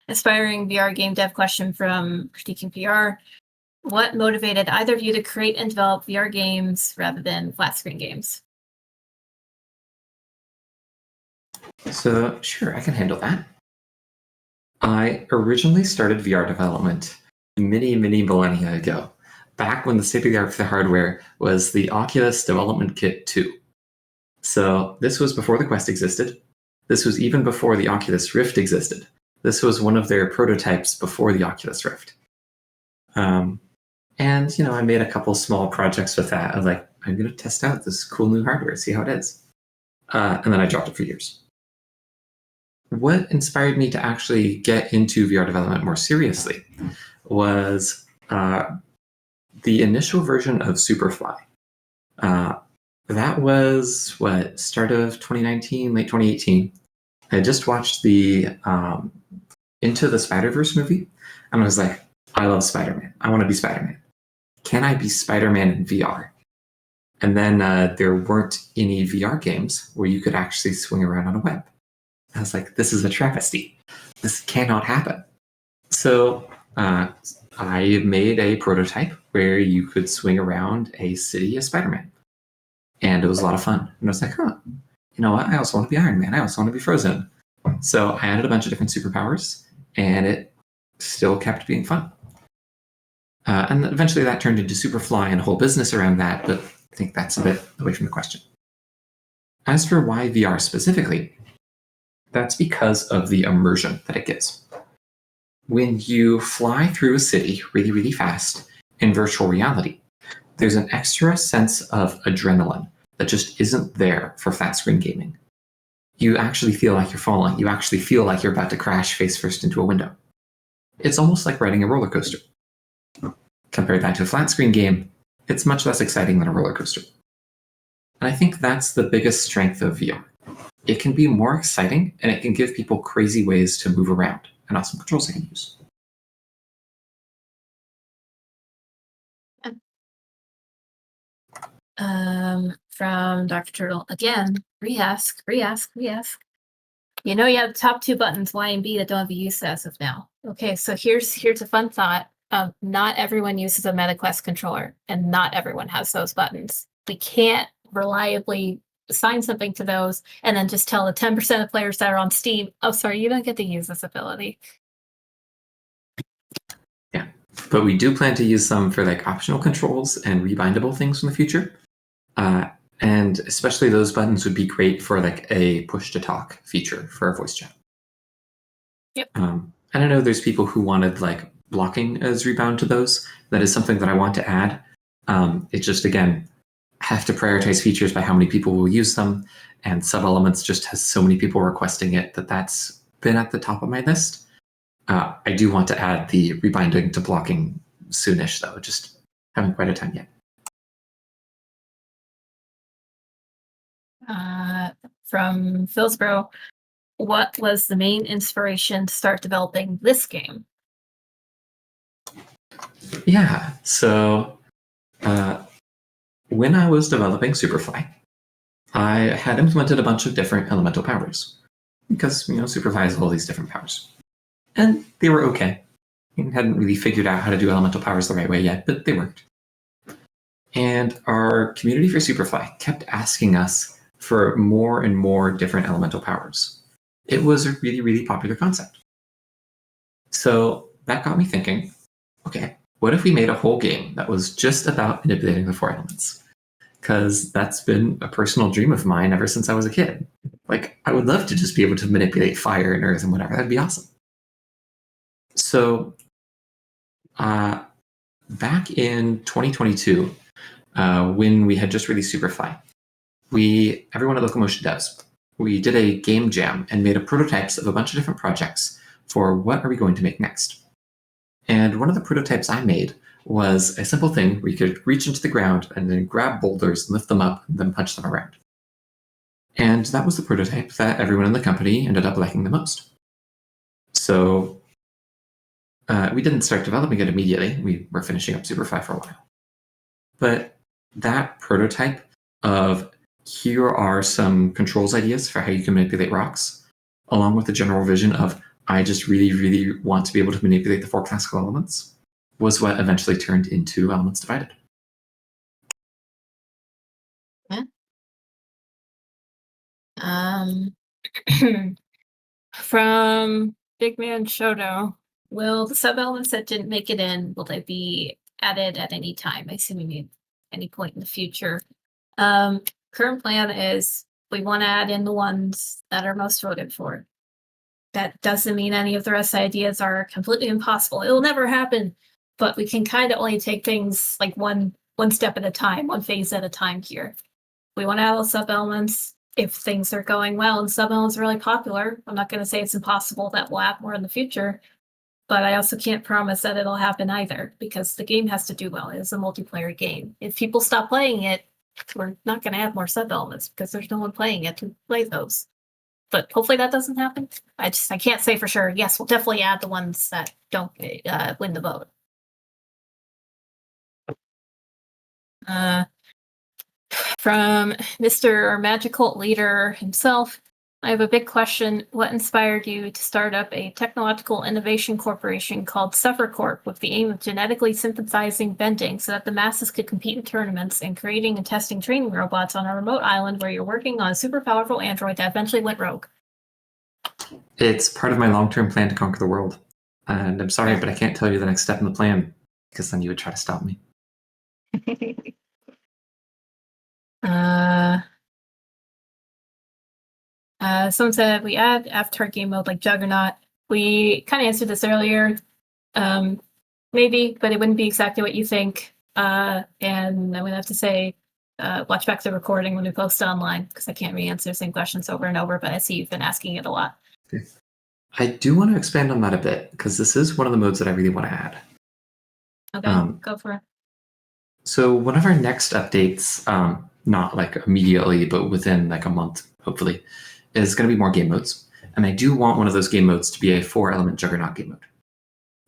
[SPEAKER 1] Aspiring VR game dev question from Critiquing PR. What motivated either of you to create and develop VR games rather than flat screen games?
[SPEAKER 2] So, sure, I can handle that. I originally started VR development many millennia ago, back when the state of the art for the hardware was the Oculus Development Kit 2. So this was before the Quest existed. This was even before the Oculus Rift existed. This was one of their prototypes before the Oculus Rift. And, I made a couple small projects with that. I was like, I'm going to test out this cool new hardware, see how it is. And then I dropped it for years. What inspired me to actually get into VR development more seriously was the initial version of Superfly. That was, start of 2019, late 2018. I just watched the Into the Spider-Verse movie, and I was like, I love Spider-Man. I want to be Spider-Man. Can I be Spider-Man in VR? And then there weren't any VR games where you could actually swing around on a web. I was like, this is a travesty. This cannot happen. So I made a prototype where you could swing around a city as Spider-Man. And it was a lot of fun. And I was like, you know what? I also want to be Iron Man. I also want to be Frozen. So I added a bunch of different superpowers, and it still kept being fun. And eventually that turned into Superfly and a whole business around that, but I think that's a bit away from the question. As for why VR specifically, that's because of the immersion that it gives. When you fly through a city really fast in virtual reality, there's an extra sense of adrenaline that just isn't there for flat screen gaming. You actually feel like you're falling. You actually feel like you're about to crash face first into a window. It's almost like riding a roller coaster. Compare that to a flat screen game, it's much less exciting than a roller coaster. And I think that's the biggest strength of VR. It can be more exciting, and it can give people crazy ways to move around and awesome controls they can use.
[SPEAKER 1] From Dr. Turtle, again, re-ask. You know you have the top two buttons, Y and B, that don't have a use as of now. Okay, so here's a fun thought. Not everyone uses a MetaQuest controller, and not everyone has those buttons. We can't reliably assign something to those and then just tell the 10% of players that are on Steam, oh, sorry, you don't get to use this ability.
[SPEAKER 2] Yeah, but we do plan to use some for like optional controls and rebindable things in the future. And especially those buttons would be great for like a push to talk feature for our voice chat.
[SPEAKER 1] Yep.
[SPEAKER 2] And I know there's people who wanted like blocking as rebound to those. That is something that I want to add. It's just, again, have to prioritize features by how many people will use them. And sub-elements just has so many people requesting it that's been at the top of my list. I do want to add the rebinding to blocking soonish, though. Just haven't quite had time yet.
[SPEAKER 1] From Philsbro, what was the main inspiration to start developing this game?
[SPEAKER 2] Yeah, so when I was developing Superfly, I had implemented a bunch of different elemental powers because, Superfly has all these different powers. And they were okay. I hadn't really figured out how to do elemental powers the right way yet, but they worked. And our community for Superfly kept asking us for more and more different elemental powers. It was a really popular concept. So that got me thinking, okay, what if we made a whole game that was just about manipulating the 4 elements? Because that's been a personal dream of mine ever since I was a kid. Like, I would love to just be able to manipulate fire and earth and whatever. That'd be awesome. So back in 2022, when we had just released Superfly, everyone at Locomotion Devs, we did a game jam and made a prototypes of a bunch of different projects for what are we going to make next. And one of the prototypes I made was a simple thing where you could reach into the ground and then grab boulders, lift them up, and then punch them around. And that was the prototype that everyone in the company ended up liking the most. So We didn't start developing it immediately. We were finishing up Superfly for a while. But that prototype of here are some controls ideas for how you can manipulate rocks, along with the general vision of I just really, really want to be able to manipulate the 4 classical elements, was what eventually turned into Elements Divided.
[SPEAKER 1] Yeah. From Big Man Shoto, will the sub-elements that didn't make it in, will they be added at any time? I assume you mean any point in the future. Current plan is we want to add in the ones that are most voted for. That doesn't mean any of the rest of the ideas are completely impossible. It will never happen, but we can kind of only take things like one step at a time, one phase at a time here. We want to add sub-elements. If things are going well and sub-elements are really popular, I'm not going to say it's impossible that we'll add more in the future, but I also can't promise that it'll happen either because the game has to do well. It is a multiplayer game. If people stop playing it, we're not going to add more sub-elements because there's no one playing it to play those. But hopefully that doesn't happen. I can't say for sure. Yes, we'll definitely add the ones that don't win the vote. From Mr. Magical Leader himself, I have a big question. What inspired you to start up a technological innovation corporation called Suffer Corp with the aim of genetically synthesizing bending so that the masses could compete in tournaments and creating and testing training robots on a remote island where you're working on a super powerful android that eventually went rogue?
[SPEAKER 2] It's part of my long-term plan to conquer the world. And I'm sorry, but I can't tell you the next step in the plan because then you would try to stop me.
[SPEAKER 1] Someone said we add avatar game mode like Juggernaut. We kind of answered this earlier. Maybe, but it wouldn't be exactly what you think. And I'm gonna have to say, watch back the recording when we post it online because I can't re-answer the same questions over and over. But I see you've been asking it a lot.
[SPEAKER 2] Okay. I do want to expand on that a bit because this is one of the modes that I really want to add.
[SPEAKER 1] Okay, go for it.
[SPEAKER 2] So one of our next updates, not like immediately, but within like a month, hopefully, is going to be more game modes. And I do want one of those game modes to be a 4-element Juggernaut game mode.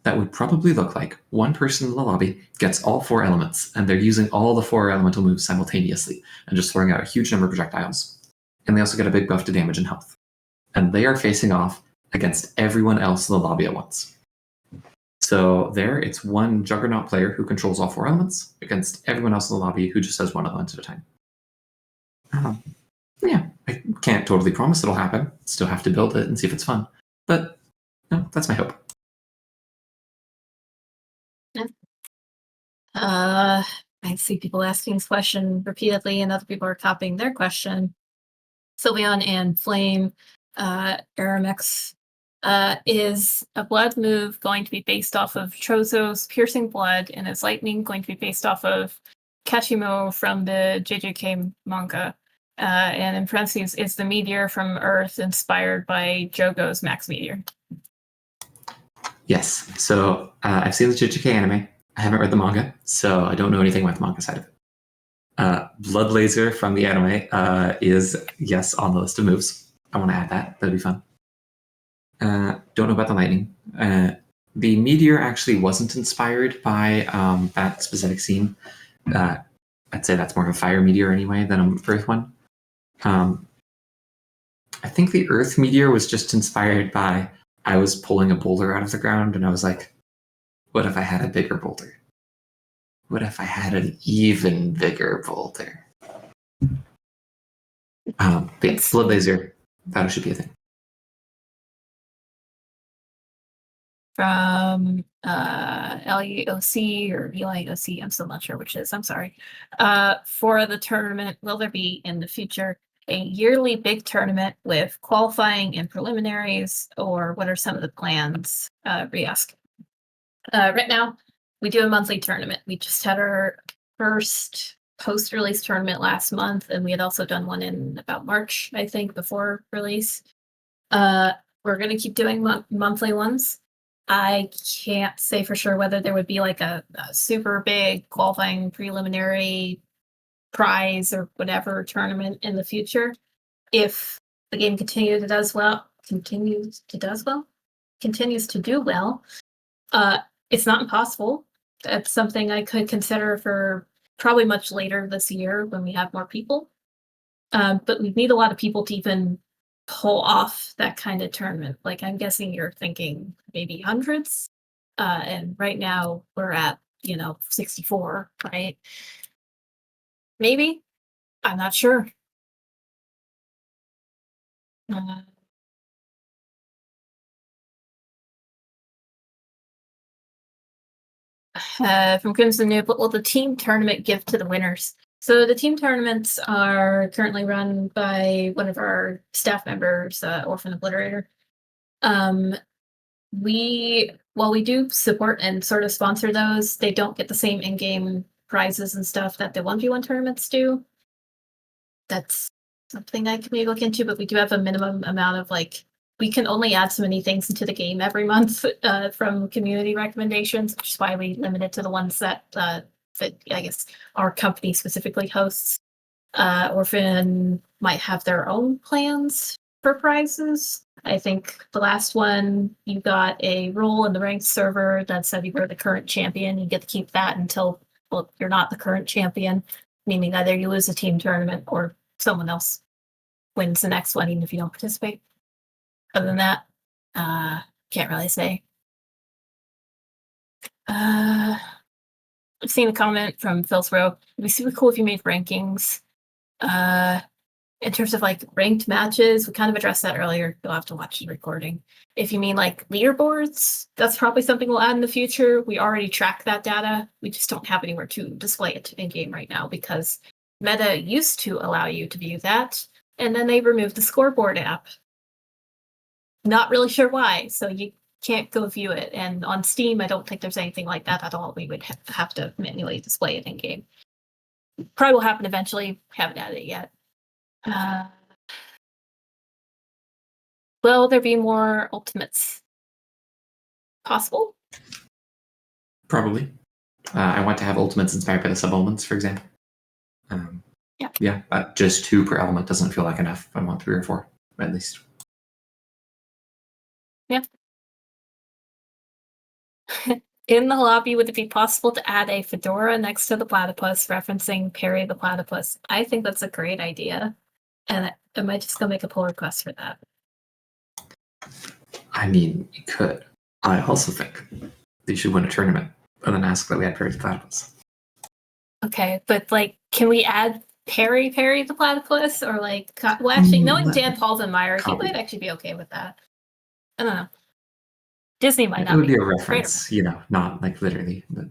[SPEAKER 2] That would probably look like one person in the lobby gets all 4 elements, and they're using all the 4 elemental moves simultaneously, and just throwing out a huge number of projectiles. And they also get a big buff to damage and health. And they are facing off against everyone else in the lobby at once. So there, it's one Juggernaut player who controls all 4 elements against everyone else in the lobby who just has 1 element at a time. Yeah, I can't totally promise it'll happen. Still have to build it and see if it's fun. But no, that's my hope.
[SPEAKER 1] I see people asking this question repeatedly, and other people are copying their question. Sylveon and Flame, Aramex, is a blood move going to be based off of Chozo's Piercing Blood, and is Lightning going to be based off of Kashimo from the JJK manga? And in parentheses, is the meteor from Earth inspired by Jogo's Max Meteor?
[SPEAKER 2] Yes. So I've seen the JJK anime. I haven't read the manga, so I don't know anything about the manga side of it. Blood Laser from the anime is, yes, on the list of moves. I want to add that. That'd be fun. Don't know about the lightning. The meteor actually wasn't inspired by that specific scene. I'd say that's more of a fire meteor anyway than an earth one. I think the earth meteor was just inspired by I was pulling a boulder out of the ground and I was like, what if I had a bigger boulder? What if I had an even bigger boulder? But Blood Laser, that should be a thing.
[SPEAKER 1] From LEOC or ELIOC, I'm still not sure which it is, I'm sorry. For the tournament, will there be in the future a yearly big tournament with qualifying and preliminaries, or what are some of the plans? Re-ask. Right now, we do a monthly tournament. We just had our first post-release tournament last month, and we had also done one in about March, I think, before release. We're going to keep doing monthly ones. I can't say for sure whether there would be like a super big qualifying preliminary prize or whatever tournament in the future. If the game continues to do well, It's not impossible. That's something I could consider for probably much later this year when we have more people. But we need a lot of people to even pull off that kind of tournament. Like, I'm guessing you're thinking maybe hundreds. And right now we're at, 64, right? Maybe. I'm not sure. Uh, from Crimson Noob, what will the team tournament give to the winners? So the team tournaments are currently run by one of our staff members, Orphan Obliterator. While we do support and sort of sponsor those, they don't get the same in-game prizes and stuff that the 1v1 tournaments do. That's something I can maybe look into, but we do have a minimum amount of we can only add so many things into the game every month from community recommendations, which is why we limit it to the ones that I guess our company specifically hosts. Orphan might have their own plans for prizes. I think the last one, you got a role in the ranked server that said you were the current champion. You get to keep that until you're not the current champion, meaning either you lose a team tournament or someone else wins the next one, even if you don't participate. Other than that, can't really say. I've seen a comment from Phil's Row. It'd be super cool if you made rankings. In terms of ranked matches, we kind of addressed that earlier. You'll have to watch the recording. If you mean leaderboards, that's probably something we'll add in the future. We already track that data. We just don't have anywhere to display it in game right now because Meta used to allow you to view that, and then they removed the scoreboard app. Not really sure why, so you can't go view it. And on Steam, I don't think there's anything like that at all. We would have to manually display it in game. Probably will happen eventually. Haven't added it yet. Will there be more ultimates possible?
[SPEAKER 2] Probably. I want to have ultimates inspired by the sub-elements, for example. Yeah, just 2 per element doesn't feel like enough. I want 3 or 4, at least.
[SPEAKER 1] Yeah. In the lobby, would it be possible to add a fedora next to the platypus referencing Perry the platypus? I think that's a great idea. And I might just go make a pull request for that.
[SPEAKER 2] I mean, you could. I also think that you should win a tournament and then ask that we add Perry the platypus.
[SPEAKER 1] Okay, but can we add Perry the platypus? Or well, actually, knowing Dan Paulsenmeyer, he might actually be okay with that. I don't know. Disney might not.
[SPEAKER 2] It would be a reference, not literally. But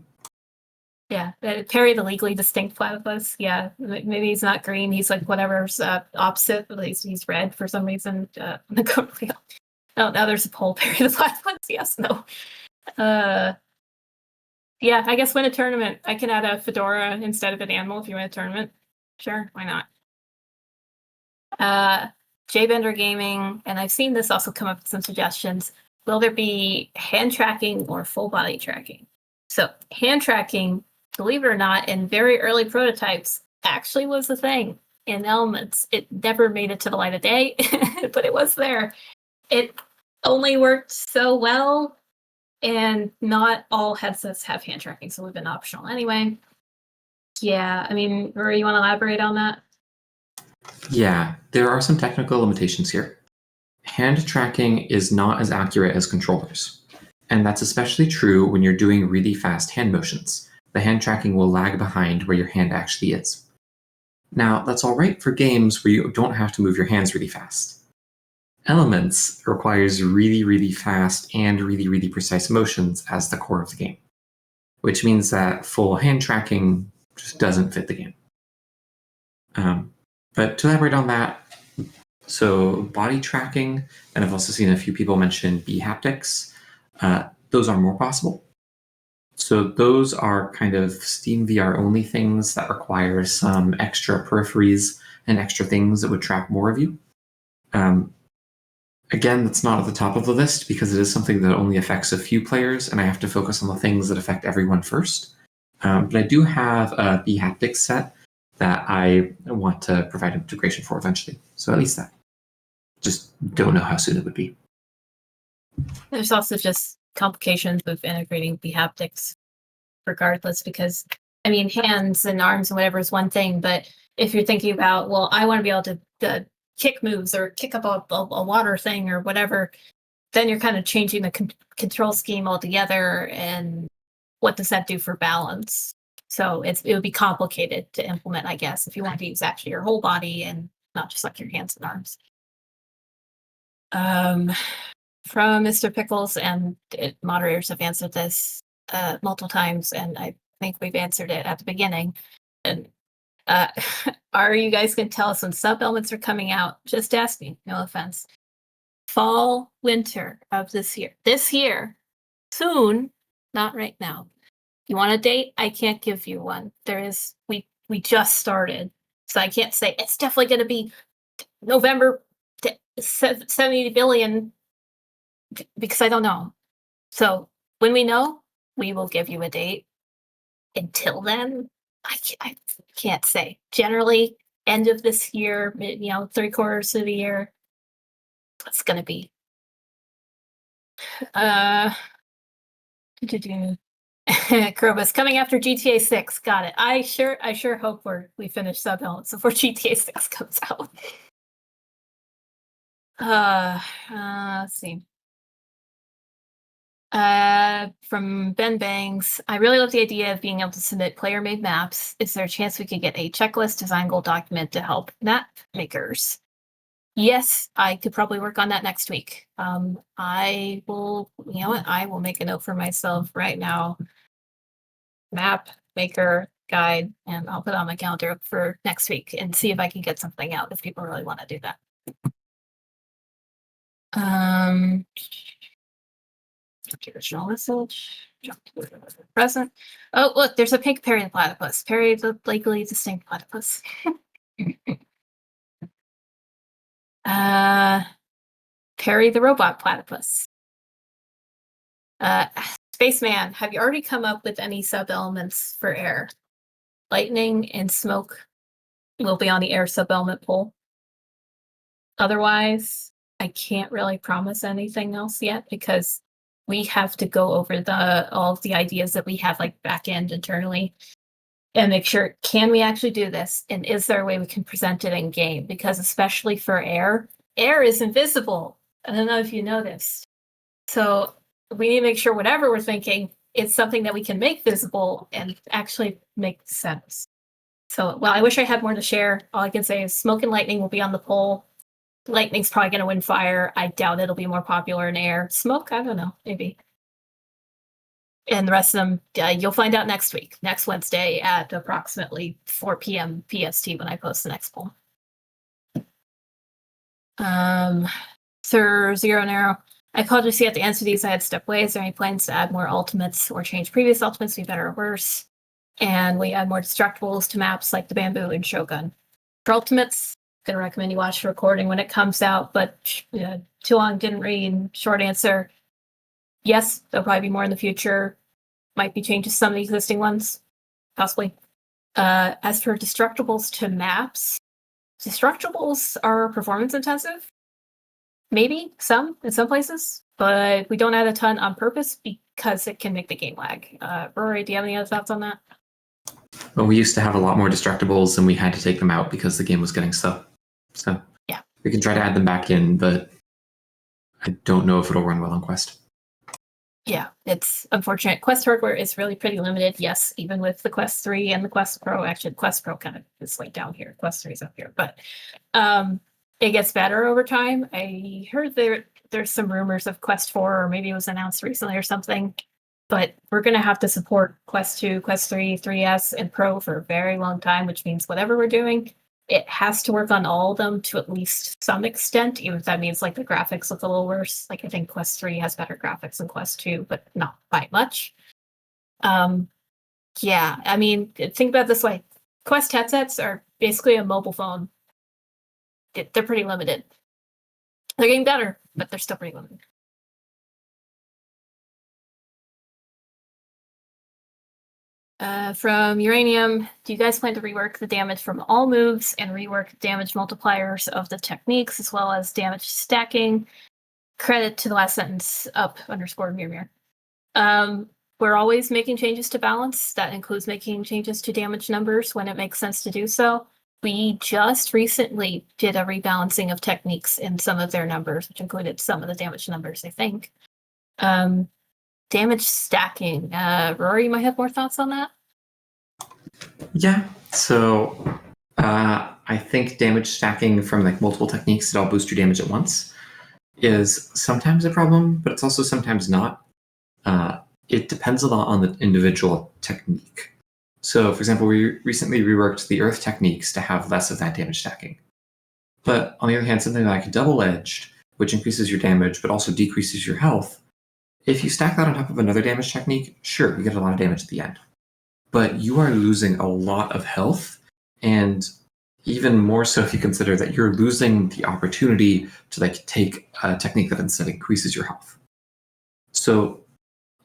[SPEAKER 1] yeah, Perry the legally distinct platypus. Yeah, maybe he's not green. He's whatever's opposite. At least he's red for some reason. Oh, now there's a poll. Perry the platypus. Yes, no. Yeah, I guess win a tournament. I can add a fedora instead of an animal if you win a tournament. Sure, why not? Jbender Gaming, and I've seen this also come up with some suggestions. Will there be hand tracking or full body tracking? So hand tracking, believe it or not, in very early prototypes actually was a thing in Elements. It never made it to the light of day, but it was there. It only worked so well, and not all headsets have hand tracking, so we've been optional anyway. Yeah, I mean, Rory, you want to elaborate on that?
[SPEAKER 2] Yeah, there are some technical limitations here. Hand tracking is not as accurate as controllers. And that's especially true when you're doing really fast hand motions. The hand tracking will lag behind where your hand actually is. Now, that's all right for games where you don't have to move your hands really fast. Elements requires really, really fast and really, really precise motions as the core of the game, which means that full hand tracking just doesn't fit the game. But to elaborate on that, so body tracking, and I've also seen a few people mention B haptics, those are more possible. So those are kind of Steam VR only things that require some extra peripheries and extra things that would track more of you. Again, that's not at the top of the list because it is something that only affects a few players, and I have to focus on the things that affect everyone first. But I do have a B haptics set that I want to provide integration for eventually. So at least that. Just don't know how soon it would be.
[SPEAKER 1] There's also just complications with integrating the haptics regardless, because I mean, hands and arms and whatever is one thing, but if you're thinking about, well, I want to be able to kick moves or kick up a water thing or whatever, then you're kind of changing the control scheme altogether. And what does that do for balance? So it would be complicated to implement, I guess, if you want to use actually your whole body and not just like your hands and arms. From Mr. Pickles, and moderators have answered this multiple times, and I think we've answered it at the beginning. And are you guys going to tell us when sub elements are coming out? Just asking, no offense. Fall, winter of this year. This year, soon, not right now. You want a date? I can't give you one. We just started, so I can't say it's definitely going to be November 70 billion because I don't know. So when we know, we will give you a date. Until then, I can't say. Generally, end of this year, 3/4 of the year, it's going to be. Krobus coming after GTA 6. Got it. I sure hope we finish sub elements before GTA 6 comes out. Let's see. From Ben Bangs, I really love the idea of being able to submit player-made maps. Is there a chance we could get a checklist design goal document to help map makers? Yes, I could probably work on that next week. I will, I will make a note for myself right now. Map maker guide, and I'll put it on my calendar for next week and see if I can get something out if people really want to do that. Original message. Jump to the present. Oh, look, there's a pink Perry the platypus. Perry the legally distinct platypus. Perry the robot platypus. Spaceman, have you already come up with any sub-elements for air? Lightning and smoke will be on the air sub-element pool. Otherwise, I can't really promise anything else yet because we have to go over all of the ideas that we have like back end internally and make sure, can we actually do this? And is there a way we can present it in game? Because especially for air is invisible. I don't know if you noticed. So we need to make sure whatever we're thinking, it's something that we can make visible and actually make sense. So, well, I wish I had more to share. All I can say is smoke and lightning will be on the poll. Lightning's probably going to win fire. I doubt it'll be more popular in air. Smoke, I don't know, maybe. And the rest of them, you'll find out next week, next Wednesday at approximately 4 p.m. PST when I post the next poll. Sir Zero Narrow, I apologize to see at the answer to these I had stepped away. Is there any plans to add more ultimates or change previous ultimates to be better or worse? And we add more destructibles to maps like the Bamboo and Shogun. For ultimates, going to recommend you watch the recording when it comes out, but too long, didn't read. Short answer, yes, there'll probably be more in the future. Might be changes to some of the existing ones, possibly. As for destructibles to maps, destructibles are performance intensive. Maybe in some places, but we don't add a ton on purpose because it can make the game lag. Rory, do you have any other thoughts on that?
[SPEAKER 2] Well, we used to have a lot more destructibles and we had to take them out because the game was getting stuck. So
[SPEAKER 1] yeah,
[SPEAKER 2] we can try to add them back in, but I don't know if it'll run well on Quest.
[SPEAKER 1] Yeah, it's unfortunate. Quest hardware is really pretty limited. Yes, even with the Quest 3 and the Quest Pro. Actually, the Quest Pro kind of is like down here. Quest 3 is up here. But it gets better over time. I heard there's some rumors of Quest 4, or maybe it was announced recently or something. But we're going to have to support Quest 2, Quest 3, 3S, and Pro for a very long time, which means whatever we're doing, it has to work on all of them to at least some extent, even if that means like the graphics look a little worse. Like I think Quest 3 has better graphics than Quest 2, but not by much. Yeah, I mean, think about it this way. Quest headsets are basically a mobile phone. They're pretty limited. They're getting better, but they're still pretty limited. From Uranium, do you guys plan to rework the damage from all moves and rework damage multipliers of the techniques as well as damage stacking? Credit to the last sentence up _Mirror. We're always making changes to balance. That includes making changes to damage numbers when it makes sense to do so. We just recently did a rebalancing of techniques in some of their numbers, which included some of the damage numbers, I think. Damage stacking. Rory, you might have more thoughts on that.
[SPEAKER 2] Yeah. So I think damage stacking from like multiple techniques that all boost your damage at once is sometimes a problem, but it's also sometimes not. It depends a lot on the individual technique. So, for example, we recently reworked the earth techniques to have less of that damage stacking. But on the other hand, something like double-edged, which increases your damage but also decreases your health, if you stack that on top of another damage technique, sure, you get a lot of damage at the end. But you are losing a lot of health, and even more so if you consider that you're losing the opportunity to like take a technique that instead increases your health. So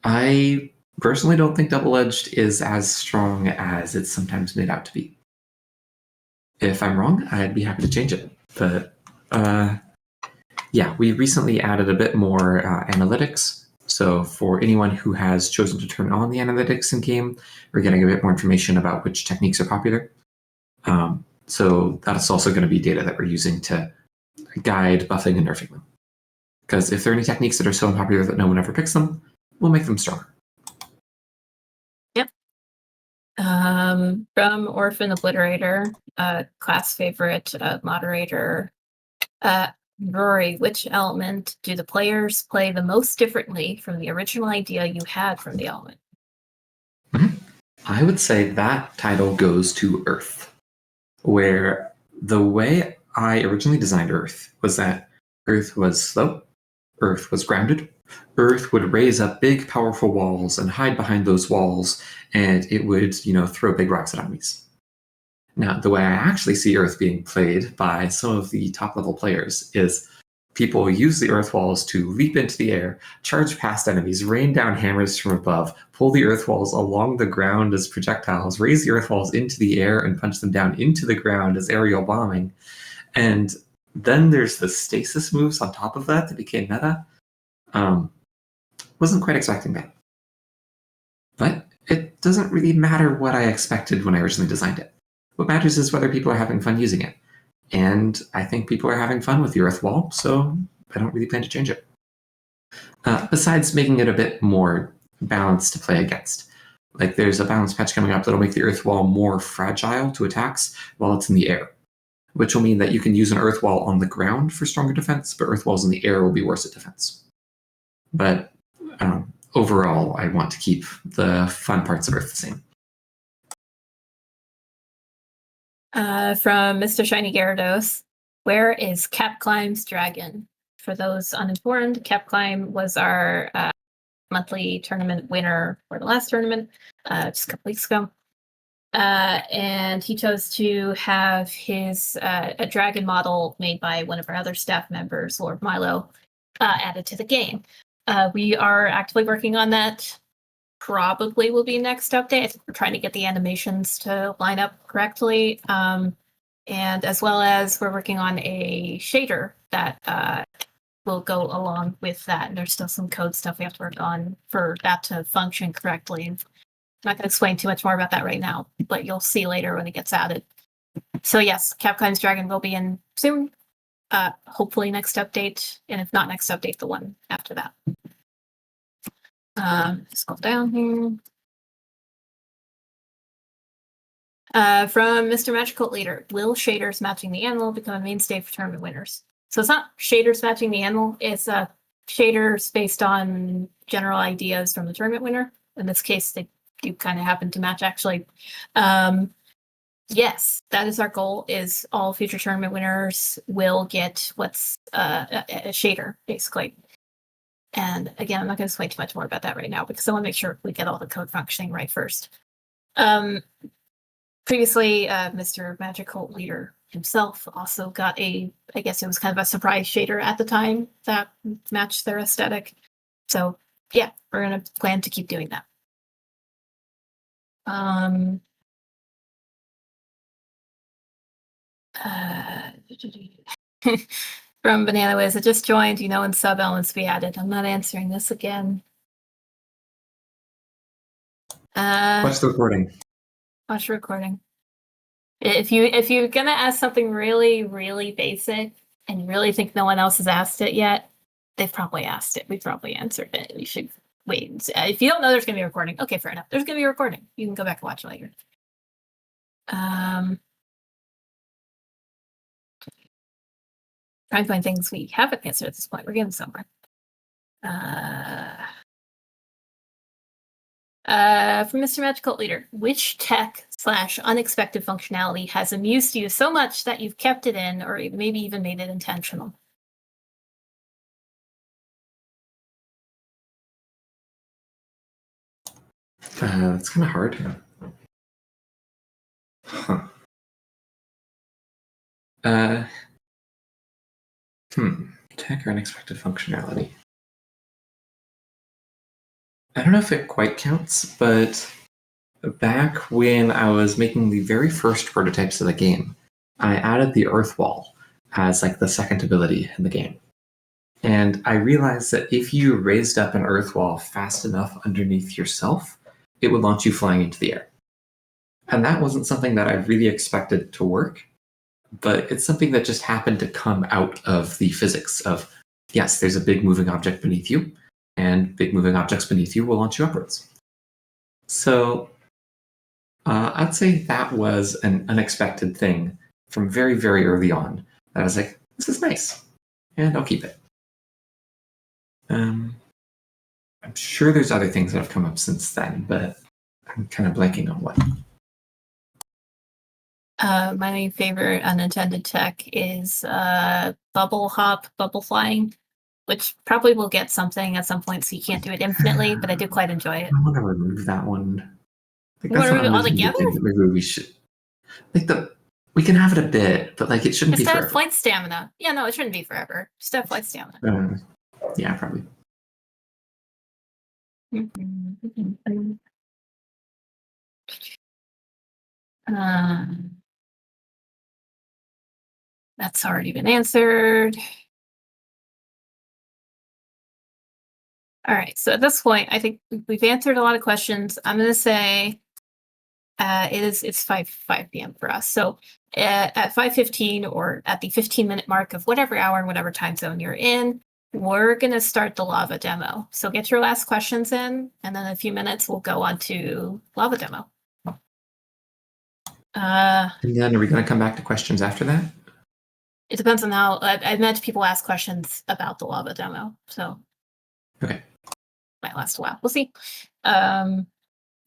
[SPEAKER 2] I personally don't think double-edged is as strong as it's sometimes made out to be. If I'm wrong, I'd be happy to change it. But yeah, we recently added a bit more analytics. So for anyone who has chosen to turn on the analytics in game, we're getting a bit more information about which techniques are popular. So that's also going to be data that we're using to guide buffing and nerfing them. Because if there are any techniques that are so unpopular that no one ever picks them, we'll make them stronger.
[SPEAKER 1] Yep. From Orphan Obliterator, class favorite, moderator. Rory, which element do the players play the most differently from the original idea you had from the element?
[SPEAKER 2] I would say that title goes to Earth, where the way I originally designed Earth was that Earth was slow, Earth was grounded, Earth would raise up big, powerful walls and hide behind those walls, and it would, throw big rocks at enemies. Now, the way I actually see Earth being played by some of the top-level players is people use the Earth walls to leap into the air, charge past enemies, rain down hammers from above, pull the Earth walls along the ground as projectiles, raise the Earth walls into the air and punch them down into the ground as aerial bombing. And then there's the stasis moves on top of that became meta. Wasn't quite expecting that. But it doesn't really matter what I expected when I originally designed it. What matters is whether people are having fun using it. And I think people are having fun with the Earth Wall, so I don't really plan to change it. Besides making it a bit more balanced to play against. Like there's a balance patch coming up that'll make the Earth Wall more fragile to attacks while it's in the air, which will mean that you can use an Earth Wall on the ground for stronger defense, but Earth Walls in the air will be worse at defense. But overall, I want to keep the fun parts of Earth the same.
[SPEAKER 1] From Mr. Shiny Gyarados, where is Cap Climb's dragon? For those uninformed, Cap Climb was our monthly tournament winner for the last tournament just a couple weeks ago. And he chose to have his a dragon model made by one of our other staff members, Lord Milo, added to the game. We are actively working on that. Probably will be next update. I think we're trying to get the animations to line up correctly. And as well as we're working on a shader that will go along with that. And there's still some code stuff we have to work on for that to function correctly. I'm not going to explain too much more about that right now, but you'll see later when it gets added. So yes, Capcome's Dragon will be in soon. Hopefully next update, and if not next update, the one after that. Scroll down here. From Mr. Magical Leader, will shaders matching the animal become a mainstay for tournament winners? So it's not shaders matching the animal, it's shaders based on general ideas from the tournament winner. In this case, they do kind of happen to match actually. Yes, that is our goal, is all future tournament winners will get what's a shader, basically. And again, I'm not going to explain too much more about that right now because I want to make sure we get all the code functioning right first. Previously, Mr. Magical Leader himself also got I guess it was kind of a surprise shader at the time that matched their aesthetic. So yeah, we're going to plan to keep doing that. From Banana Wiz, it just joined, and sub elements be added. I'm not answering this again.
[SPEAKER 2] Watch the recording.
[SPEAKER 1] Watch the recording. If you're gonna ask something really, really basic and you really think no one else has asked it yet, they've probably asked it. We've probably answered it. You should wait. If you don't know there's gonna be a recording, okay, fair enough. There's gonna be a recording. You can go back and watch it later. Trying to find things we haven't answered at this point. We're getting somewhere. From Mr. Magical Leader, which tech/unexpected functionality has amused you so much that you've kept it in, or maybe even made it intentional?
[SPEAKER 2] That's kind of hard. Huh. Tech or unexpected functionality. I don't know if it quite counts, but back when I was making the very first prototypes of the game, I added the Earth Wall as like the second ability in the game. And I realized that if you raised up an Earth Wall fast enough underneath yourself, it would launch you flying into the air. And that wasn't something that I really expected to work, but it's something that just happened to come out of the physics of, yes, there's a big moving object beneath you, and big moving objects beneath you will launch you upwards. So I'd say that was an unexpected thing from very, very early on. I was like, this is nice, and I'll keep it. I'm sure there's other things that have come up since then, but I'm kind of blanking on what.
[SPEAKER 1] My favorite unintended tech is bubble flying, which probably will get something at some point, so you can't do it infinitely, but I do quite enjoy it.
[SPEAKER 2] I want to remove that one.
[SPEAKER 1] You want to remove it altogether?
[SPEAKER 2] Maybe we should. We can have it a bit, but like it shouldn't
[SPEAKER 1] Just
[SPEAKER 2] be
[SPEAKER 1] have
[SPEAKER 2] forever.
[SPEAKER 1] flight stamina. Yeah, no, it shouldn't be forever. Just have flight stamina.
[SPEAKER 2] Yeah, probably.
[SPEAKER 1] That's already been answered. All right, so at this point, I think we've answered a lot of questions. I'm going to say it's 5 p.m. for us. So at 5:15 or at the 15-minute mark of whatever hour and whatever time zone you're in, we're going to start the lava demo. So get your last questions in, and then in a few minutes, we'll go on to lava demo.
[SPEAKER 2] And then are we going to come back to questions after that?
[SPEAKER 1] It depends on how I imagine people ask questions about the lava demo. So
[SPEAKER 2] okay,
[SPEAKER 1] might last a while. We'll see. And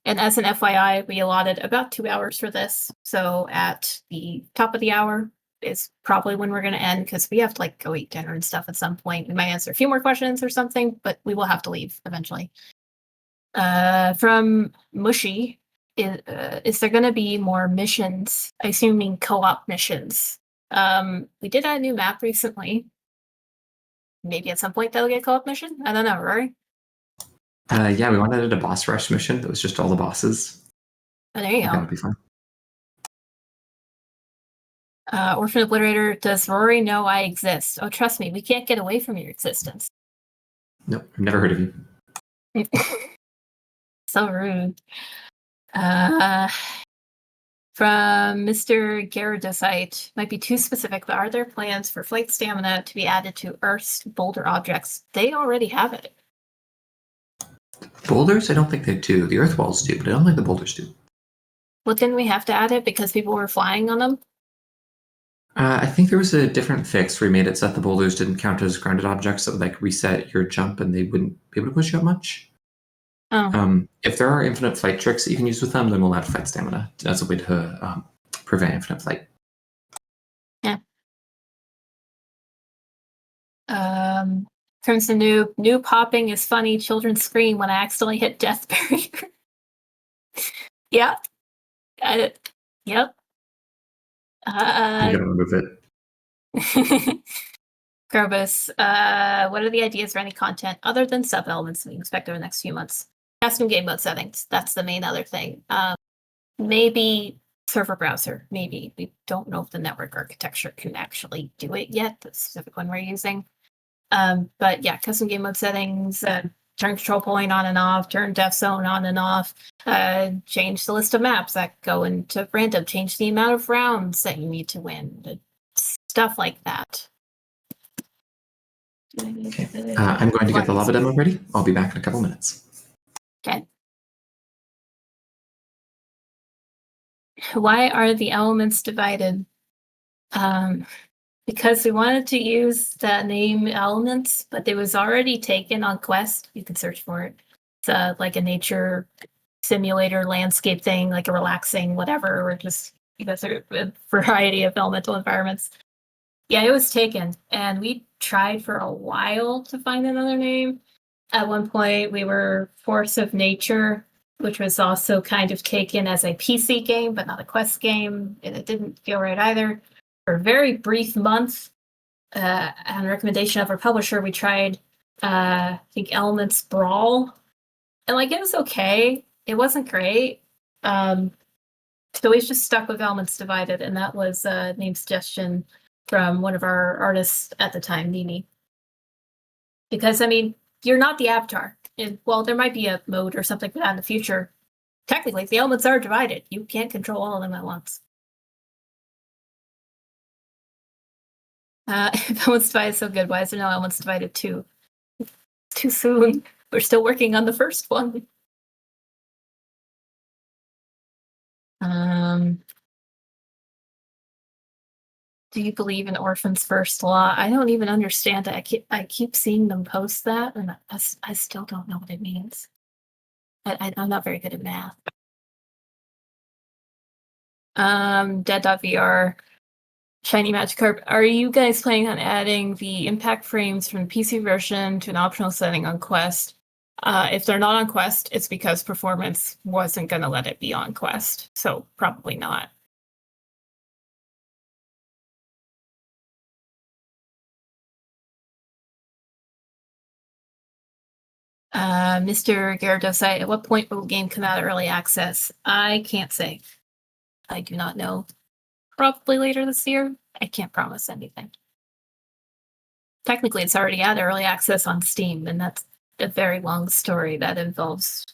[SPEAKER 1] as an FYI, we allotted about 2 hours for this. So at the top of the hour is probably when we're going to end, because we have to like go eat dinner and stuff at some point. We might answer a few more questions or something, but we will have to leave eventually. From Mushy, is there going to be more missions? Assuming co-op missions. We did add a new map recently. Maybe at some point that'll get a co-op mission. I don't know, Rory.
[SPEAKER 2] Yeah, we wanted a boss rush mission that was just all the bosses.
[SPEAKER 1] Oh, there you go.
[SPEAKER 2] That would be fun.
[SPEAKER 1] Orphan Obliterator, does Rory know I exist? Oh, trust me, we can't get away from your existence.
[SPEAKER 2] Nope, I've never heard of you.
[SPEAKER 1] So rude. From Mr. Garadosite, might be too specific, but are there plans for flight stamina to be added to Earth's boulder objects? They already have it.
[SPEAKER 2] Boulders? I don't think they do. The Earth Walls do, but I don't think the boulders do.
[SPEAKER 1] Well, didn't we have to add it because people were flying on them?
[SPEAKER 2] I think there was a different fix where we made it so that the boulders didn't count as grounded objects that would like reset your jump and they wouldn't be able to push you up much.
[SPEAKER 1] Oh.
[SPEAKER 2] If there are infinite flight tricks that you can use with them, then we'll add flight stamina as a way to prevent infinite flight.
[SPEAKER 1] Yeah. Crimson new popping is funny. Children scream when I accidentally hit death barrier. Yeah. Yep.
[SPEAKER 2] I'm gonna remove it.
[SPEAKER 1] Krobus, what are the ideas for any content other than sub-elements we expect over the next few months? Custom game mode settings. That's the main other thing. Maybe server browser. Maybe. We don't know if the network architecture can actually do it yet, the specific one we're using. But yeah, custom game mode settings, turn control point on and off, turn def zone on and off, change the list of maps that go into random, change the amount of rounds that you need to win, stuff like that.
[SPEAKER 2] Okay. I'm going to get the lava demo ready. I'll be back in a couple minutes.
[SPEAKER 1] Okay. Why are the elements divided? Because we wanted to use the name elements, but it was already taken on Quest. You can search for it. It's like a nature simulator landscape thing, like a relaxing whatever, or just a variety of elemental environments. Yeah, it was taken, and we tried for a while to find another name. At one point, we were Force of Nature, which was also kind of taken as a PC game, but not a Quest game, and it didn't feel right either. For a very brief month, on recommendation of our publisher, we tried, I think, Elements Brawl, and like it was okay. It wasn't great. So we just stuck with Elements Divided, and that was a name suggestion from one of our artists at the time, Nini. Because I mean, you're not the avatar. Well, there might be a mode or something like that in the future. Technically, the elements are divided. You can't control all of them at once. If Elements Divided is so good, why is there no Elements Divided 2? Too soon. We're still working on the first one. Do you believe in Orphan's First Law? I don't even understand it. I keep seeing them post that, and I still don't know what it means. I'm not very good at math. Dead.vr. Shiny Magikarp, are you guys planning on adding the impact frames from the PC version to an optional setting on Quest? If they're not on Quest, it's because performance wasn't going to let it be on Quest, so probably not. Mr. Gyarados, at what point will the game come out of early access? I can't say. I do not know. Probably later this year. I can't promise anything. Technically, it's already out of early access on Steam, and that's a very long story that involves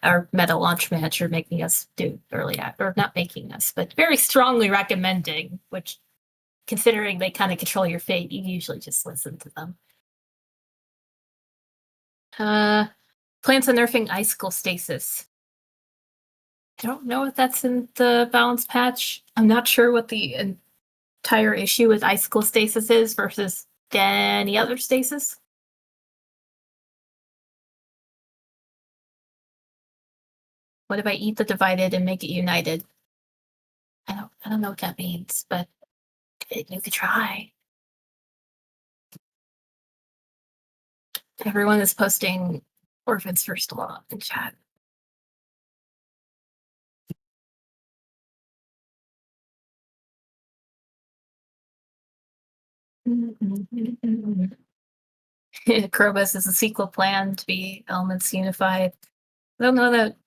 [SPEAKER 1] our meta launch manager making us do early or not making us, but very strongly recommending, which, considering they kind of control your fate, you usually just listen to them. Plans on nerfing icicle stasis. I don't know if that's in the balance patch. I'm not sure what the entire issue with icicle stasis is versus any other stasis. What if I eat the divided and make it united? I don't know what that means, but you could try. Everyone is posting Orphan's First Law in chat. Krobus is a sequel plan to be Elements Unified. I don't know that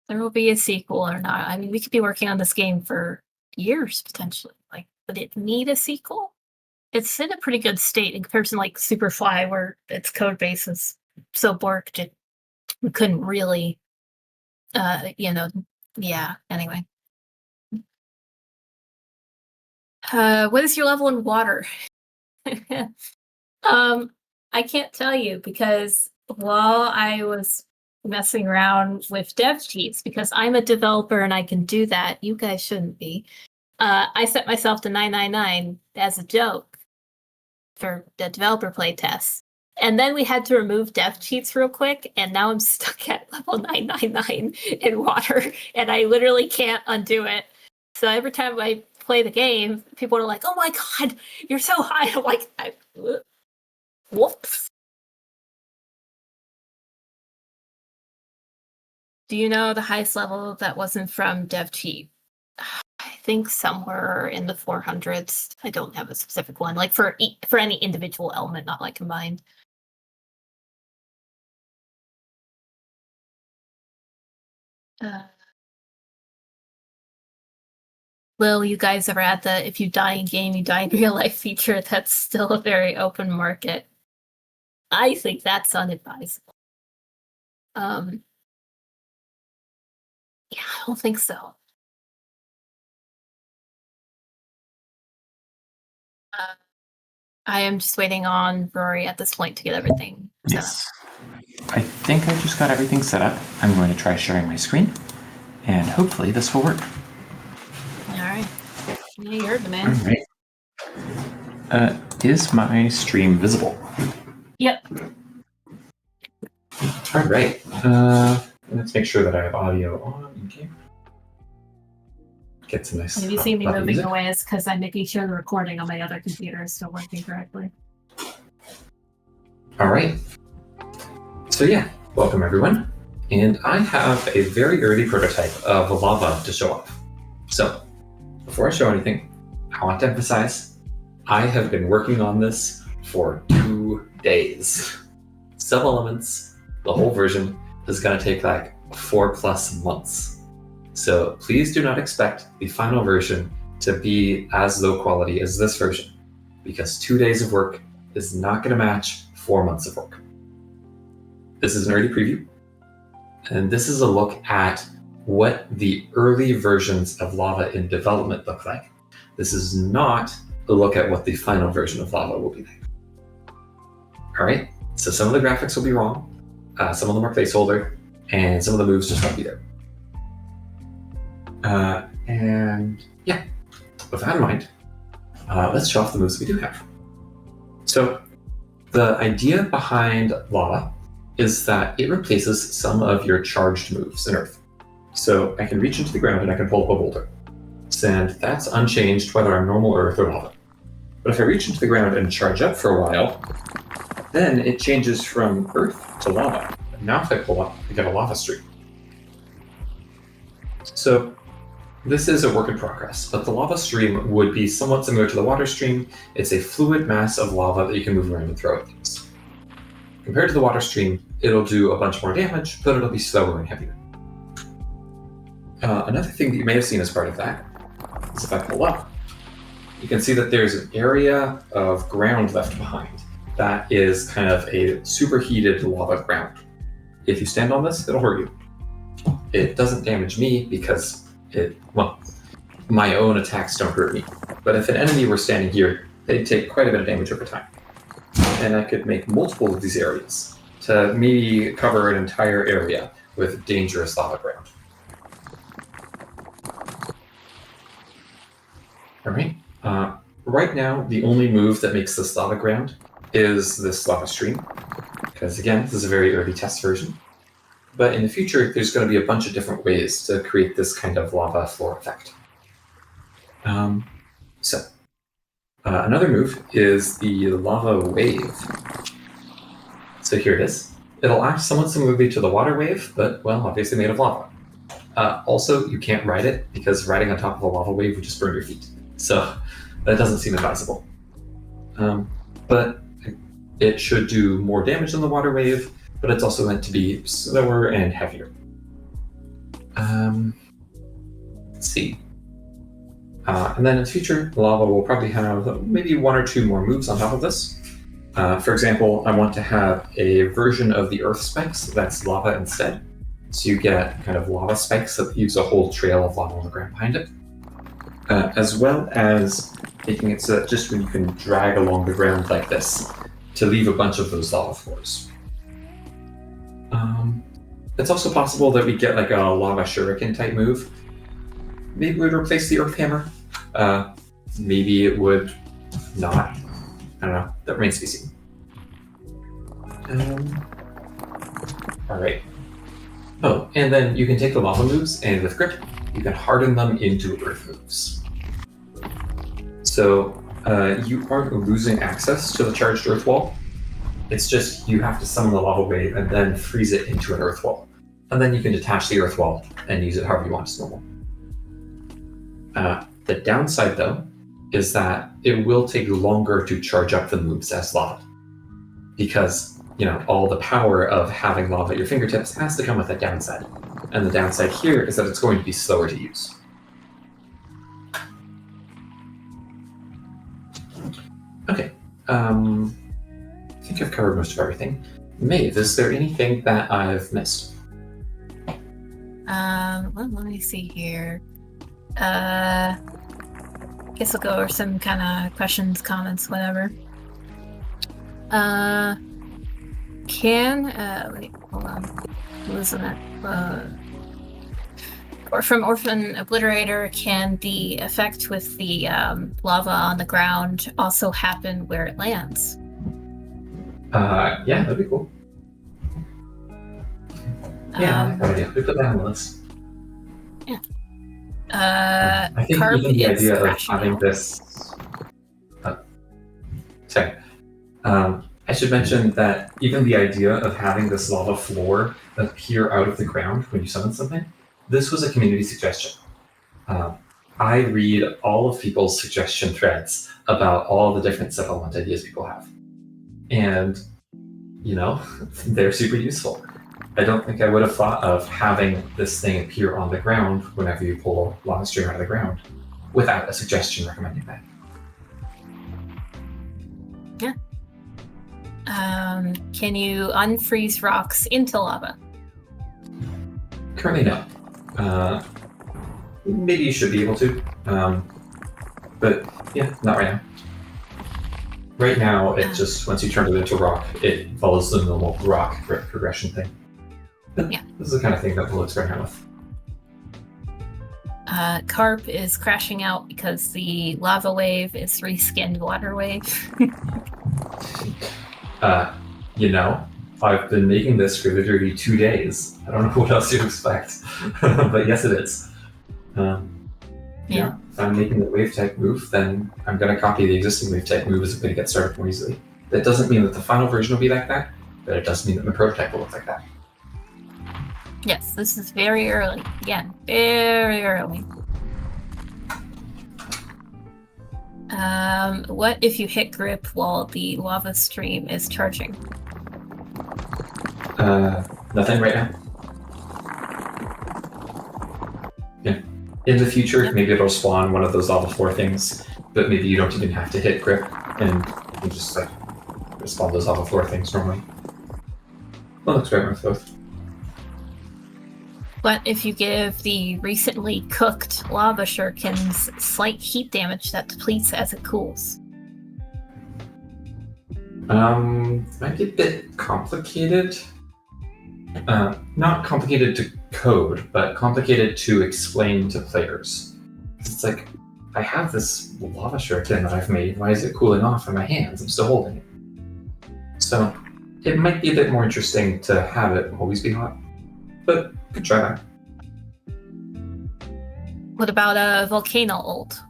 [SPEAKER 1] there will be a sequel or not. I mean, we could be working on this game for years, potentially. Like, would it need a sequel? It's in a pretty good state in comparison to like Superfly, where its code base is so borked it couldn't really, yeah, anyway. What is your level in water? I can't tell you, because while I was messing around with dev cheats, because I'm a developer and I can do that, you guys shouldn't be. I set myself to 999 as a joke for the developer playtests. And then we had to remove dev cheats real quick, and now I'm stuck at level 999 in water, and I literally can't undo it. So every time I play the game, people are like, "Oh my god, you're so high!" I'm like, whoops. Do you know the highest level that wasn't from dev cheat? I think somewhere in the 400s. I don't have a specific one, like for any individual element, not like combined. Will you guys ever add the if you die in game, you die in real life feature? That's still a very open market. I think that's unadvisable. Yeah, I don't think so. Uh, I am just waiting on Rory at this point to get everything set up.
[SPEAKER 2] Yes. I think I just got everything set up. I'm going to try sharing my screen, and hopefully this will work.
[SPEAKER 1] All right. Yeah, you heard the man.
[SPEAKER 2] All right. Is my stream visible?
[SPEAKER 1] Yep.
[SPEAKER 2] All right. Let's make sure that I have audio on. Okay. Get some nice.
[SPEAKER 1] If you see me
[SPEAKER 2] fluffy
[SPEAKER 1] moving
[SPEAKER 2] music.
[SPEAKER 1] away, it's because I'm making sure the recording on my other computer is still working correctly.
[SPEAKER 2] All right. So yeah, welcome everyone. And I have a very early prototype of lava to show off. So before I show anything, I want to emphasize I have been working on this for 2 days. Some elements, the whole version, is going to take like 4+ months. So please do not expect the final version to be as low quality as this version, because 2 days of work is not going to match 4 months of work. This is an early preview, and this is a look at what the early versions of lava in development look like. This is not a look at what the final version of lava will be like. All right, so some of the graphics will be wrong, some of them are placeholder, and some of the moves just won't be there. And yeah, with that in mind, let's show off the moves we do have. So the idea behind lava is that it replaces some of your charged moves in Earth. So I can reach into the ground and I can pull up a boulder. And that's unchanged whether I'm normal Earth or lava. But if I reach into the ground and charge up for a while, then it changes from Earth to lava. Now if I pull up, I get a lava stream. So this is a work in progress, but the lava stream would be somewhat similar to the water stream. It's a fluid mass of lava that you can move around and throw at things. Compared to the water stream, it'll do a bunch more damage, but it'll be slower and heavier. Another thing that you may have seen as part of that is if I pull up, you can see that there's an area of ground left behind that is kind of a superheated lava ground. If you stand on this, it'll hurt you. It doesn't damage me because my own attacks don't hurt me. But if an enemy were standing here, they'd take quite a bit of damage over time. And I could make multiple of these areas to maybe cover an entire area with dangerous lava ground. All right. Right now, the only move that makes this lava ground is this lava stream, because again, this is a very early test version. But in the future, there's going to be a bunch of different ways to create this kind of lava floor effect. Another move is the lava wave. So here it is. It'll act somewhat similarly to the water wave, but, well, obviously made of lava. Also, you can't ride it, because riding on top of a lava wave would just burn your feet. So that doesn't seem advisable. But it should do more damage than the water wave, but it's also meant to be slower and heavier. Let's see. And then in the future, lava will probably have maybe 1 or 2 more moves on top of this. For example, I want to have a version of the earth spikes that's lava instead. So you get kind of lava spikes that use a whole trail of lava on the ground behind it. As well as making it so that just when you can drag along the ground like this to leave a bunch of those lava floors. It's also possible that we get like a lava shuriken type move. Maybe it would replace the earth hammer. Maybe it would not. I don't know. That remains to be seen. All right. Oh, and then you can take the lava moves, and with grip, you can harden them into earth moves. So you aren't losing access to the charged earth wall. It's just you have to summon the lava wave and then freeze it into an earth wall. And then you can detach the earth wall and use it however you want as normal. The downside, though, is that it will take longer to charge up the moves as lava. Because, all the power of having lava at your fingertips has to come with a downside. And the downside here is that it's going to be slower to use. Okay. I think I've covered most of everything. Maeve, is there anything that I've missed?
[SPEAKER 1] Well, let me see here. Guess we'll go over some kind of questions, comments, whatever. Wait, hold on. Losing it. Or from Orphan Obliterator, can the effect with the lava on the ground also happen where it lands?
[SPEAKER 2] Yeah, that'd be cool. Yeah, I like that idea. We put that on the list.
[SPEAKER 1] Yeah.
[SPEAKER 2] I think
[SPEAKER 1] Carp
[SPEAKER 2] even the
[SPEAKER 1] is
[SPEAKER 2] idea of
[SPEAKER 1] crashing
[SPEAKER 2] having
[SPEAKER 1] out.
[SPEAKER 2] this. Sorry. I should mention that even the idea of having this lava floor appear out of the ground when you summon something, this was a community suggestion. I read all of people's suggestion threads about all the different settlement ideas people have. And, they're super useful. I don't think I would have thought of having this thing appear on the ground whenever you pull a lava stream out of the ground without a suggestion recommending that.
[SPEAKER 1] Yeah. Can you unfreeze rocks into lava?
[SPEAKER 2] Currently, no. Maybe you should be able to. But yeah, not right now. Right now, it just, once you turn it into rock, it follows the normal rock progression thing. But
[SPEAKER 1] Yeah.
[SPEAKER 2] This is the kind of thing that we'll experiment with.
[SPEAKER 1] Carp is crashing out because the lava wave is reskinned water wave.
[SPEAKER 2] I've been making this for literally 2 days. I don't know what else you expect, but yes, it is.
[SPEAKER 1] Yeah.
[SPEAKER 2] If I'm making the wave type move, then I'm going to copy the existing wave type move as a way to get started more easily. That doesn't mean that the final version will be like that, but it does mean that the prototype will look like that.
[SPEAKER 1] Yes, this is very early. Again, very early. What if you hit grip while the lava stream is charging?
[SPEAKER 2] Nothing right now. Yeah. In the future, maybe it'll spawn one of those lava floor things, but maybe you don't even have to hit grip, and you just spawn those lava floor things normally. We'll experiment with both.
[SPEAKER 1] What if you give the recently cooked lava shurikens slight heat damage that depletes as it cools?
[SPEAKER 2] Might be a bit complicated. Not complicated to code, but complicated to explain to players. It's like, I have this lava shuriken that I've made. Why is it cooling off in my hands? I'm still holding it. So it might be a bit more interesting to have it always be hot. But good try that.
[SPEAKER 1] What about a volcano ult?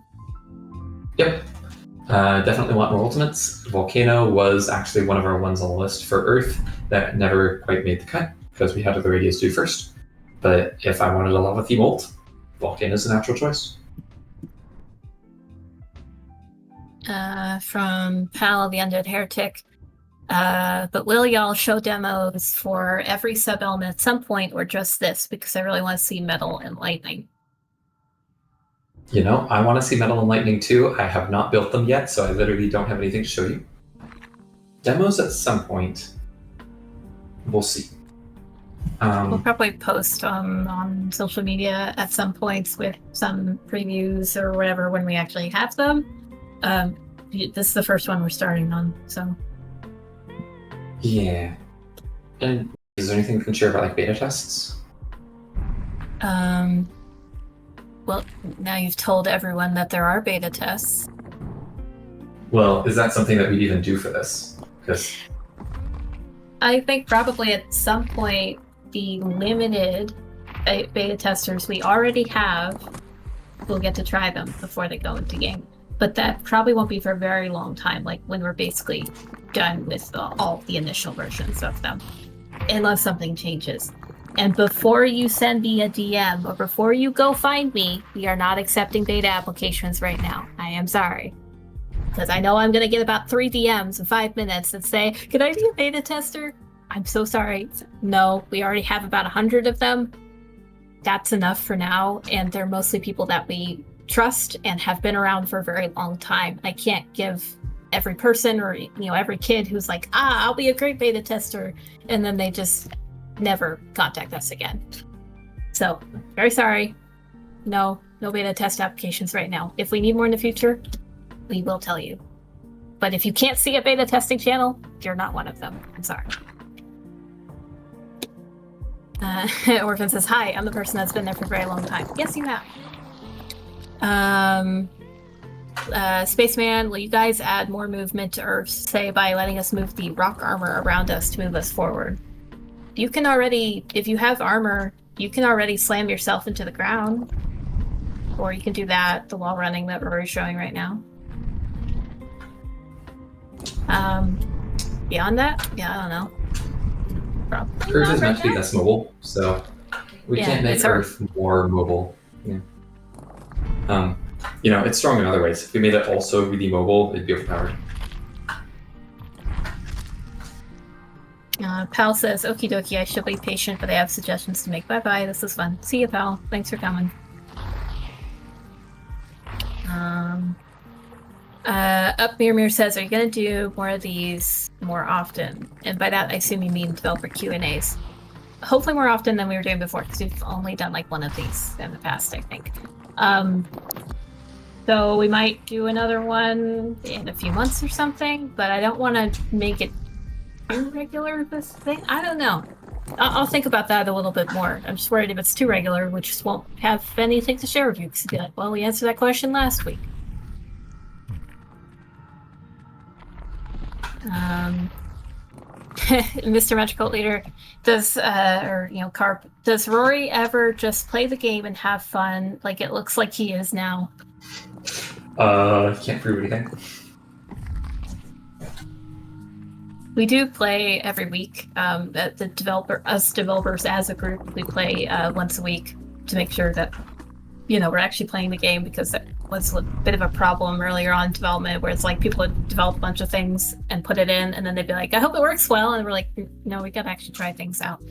[SPEAKER 2] Yep. Definitely want more ultimates. Volcano was actually one of our ones on the list for Earth that never quite made the cut because we had other ideas to do first. But if I wanted a lava theme ult, Volcano is a natural choice.
[SPEAKER 1] From Pal the Undead Heretic. But will y'all show demos for every sub-element at some point or just this? Because I really want to see metal and lightning.
[SPEAKER 2] I want to see Metal and Lightning too. I have not built them yet, so I literally don't have anything to show you. Demos at some point. We'll see.
[SPEAKER 1] We'll probably post on social media at some points with some previews or whatever when we actually have them. This is the first one we're starting on, so.
[SPEAKER 2] Yeah. And is there anything we can share about beta tests?
[SPEAKER 1] Well, now you've told everyone that there are beta tests.
[SPEAKER 2] Well, is that something that we'd even do for this? Because
[SPEAKER 1] I think probably at some point the limited beta testers we already have will get to try them before they go into game. But that probably won't be for a very long time, like when we're basically done with all the initial versions of them, unless something changes. And before you send me a DM or before you go find me, we are not accepting beta applications right now. I am sorry. Because I know I'm going to get about 3 DMs in 5 minutes that say, can I be a beta tester? I'm so sorry. No, we already have about 100 of them. That's enough for now. And they're mostly people that we trust and have been around for a very long time. I can't give every person or every kid who's like, I'll be a great beta tester, and then they just never contact us again. So very sorry, no beta test applications right now. If we need more in the future, we will tell you. But if you can't see a beta testing channel, you're not one of them. I'm sorry. Orphan says, hi, I'm the person that's been there for a very long time. Yes, you have. Spaceman, will you guys add more movement to Earth, say by letting us move the rock armor around us to move us forward? You can already, if you have armor, you can already slam yourself into the ground. Or you can do that, the wall running that Rory's showing right now. Beyond that, yeah, I don't know. Probably
[SPEAKER 2] Earth
[SPEAKER 1] not
[SPEAKER 2] is
[SPEAKER 1] right
[SPEAKER 2] meant to be
[SPEAKER 1] now.
[SPEAKER 2] less mobile, so we can't make Earth more mobile. Yeah. It's strong in other ways. If we made it also really mobile, it'd be overpowered.
[SPEAKER 1] Pal says, okie dokie, I should be patient, but I have suggestions to make. Bye-bye, this is fun. See you, pal. Thanks for coming. Up Mir says, are you going to do more of these more often? And by that, I assume you mean developer Q&As. Hopefully more often than we were doing before, because we've only done like one of these in the past, I think. So we might do another one in a few months or something, but I don't want to make it too regular, this thing. I don't know. I'll think about that a little bit more. I'm just worried if it's too regular, we just won't have anything to share with you, because you'll be like, well, we answered that question last week. Mr. Magical Leader, does Carp, does Rory ever just play the game and have fun like it looks like he is now?
[SPEAKER 2] Can't prove anything.
[SPEAKER 1] We do play every week. Us developers as a group, we play once a week to make sure that we're actually playing the game, because that was a bit of a problem earlier on in development, where it's like people would develop a bunch of things and put it in, and then they'd be like, I hope it works well, and we're like, no, we gotta actually try things out.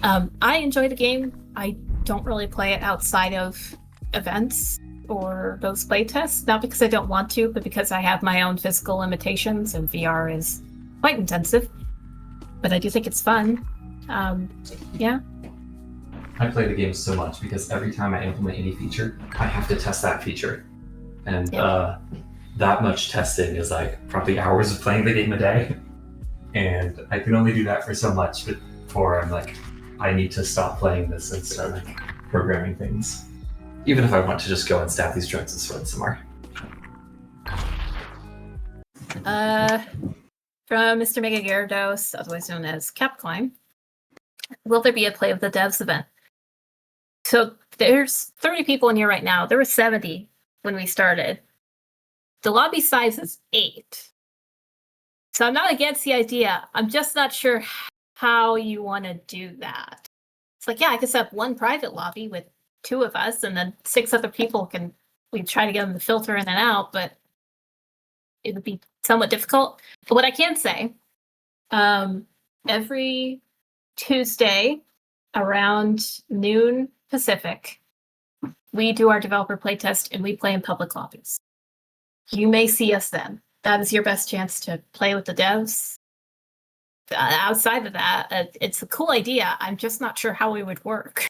[SPEAKER 1] I enjoy the game. I don't really play it outside of events or those playtests, not because I don't want to, but because I have my own physical limitations, and VR is quite intensive. But I do think it's fun. Yeah.
[SPEAKER 2] I play the game so much because every time I implement any feature, I have to test that feature. And that much testing is like probably hours of playing the game a day. And I can only do that for so much before I'm like, I need to stop playing this and start like programming things. Even if I want to just go and stab these drugs and swim somewhere.
[SPEAKER 1] From Mr. Mega Gyarados, otherwise known as Capclimb, will there be a Play of the Devs event? So there's 30 people in here right now. There were 70 when we started. The lobby size is 8. So I'm not against the idea. I'm just not sure how you want to do that. It's like, yeah, I could set up one private lobby with 2 of us, and then 6 other people we try to get them to filter in and out, but it would be somewhat difficult. But what I can say, every Tuesday around noon Pacific, we do our developer playtest and we play in public lobbies. You may see us then. That is your best chance to play with the devs. Outside of that, it's a cool idea. I'm just not sure how it would work.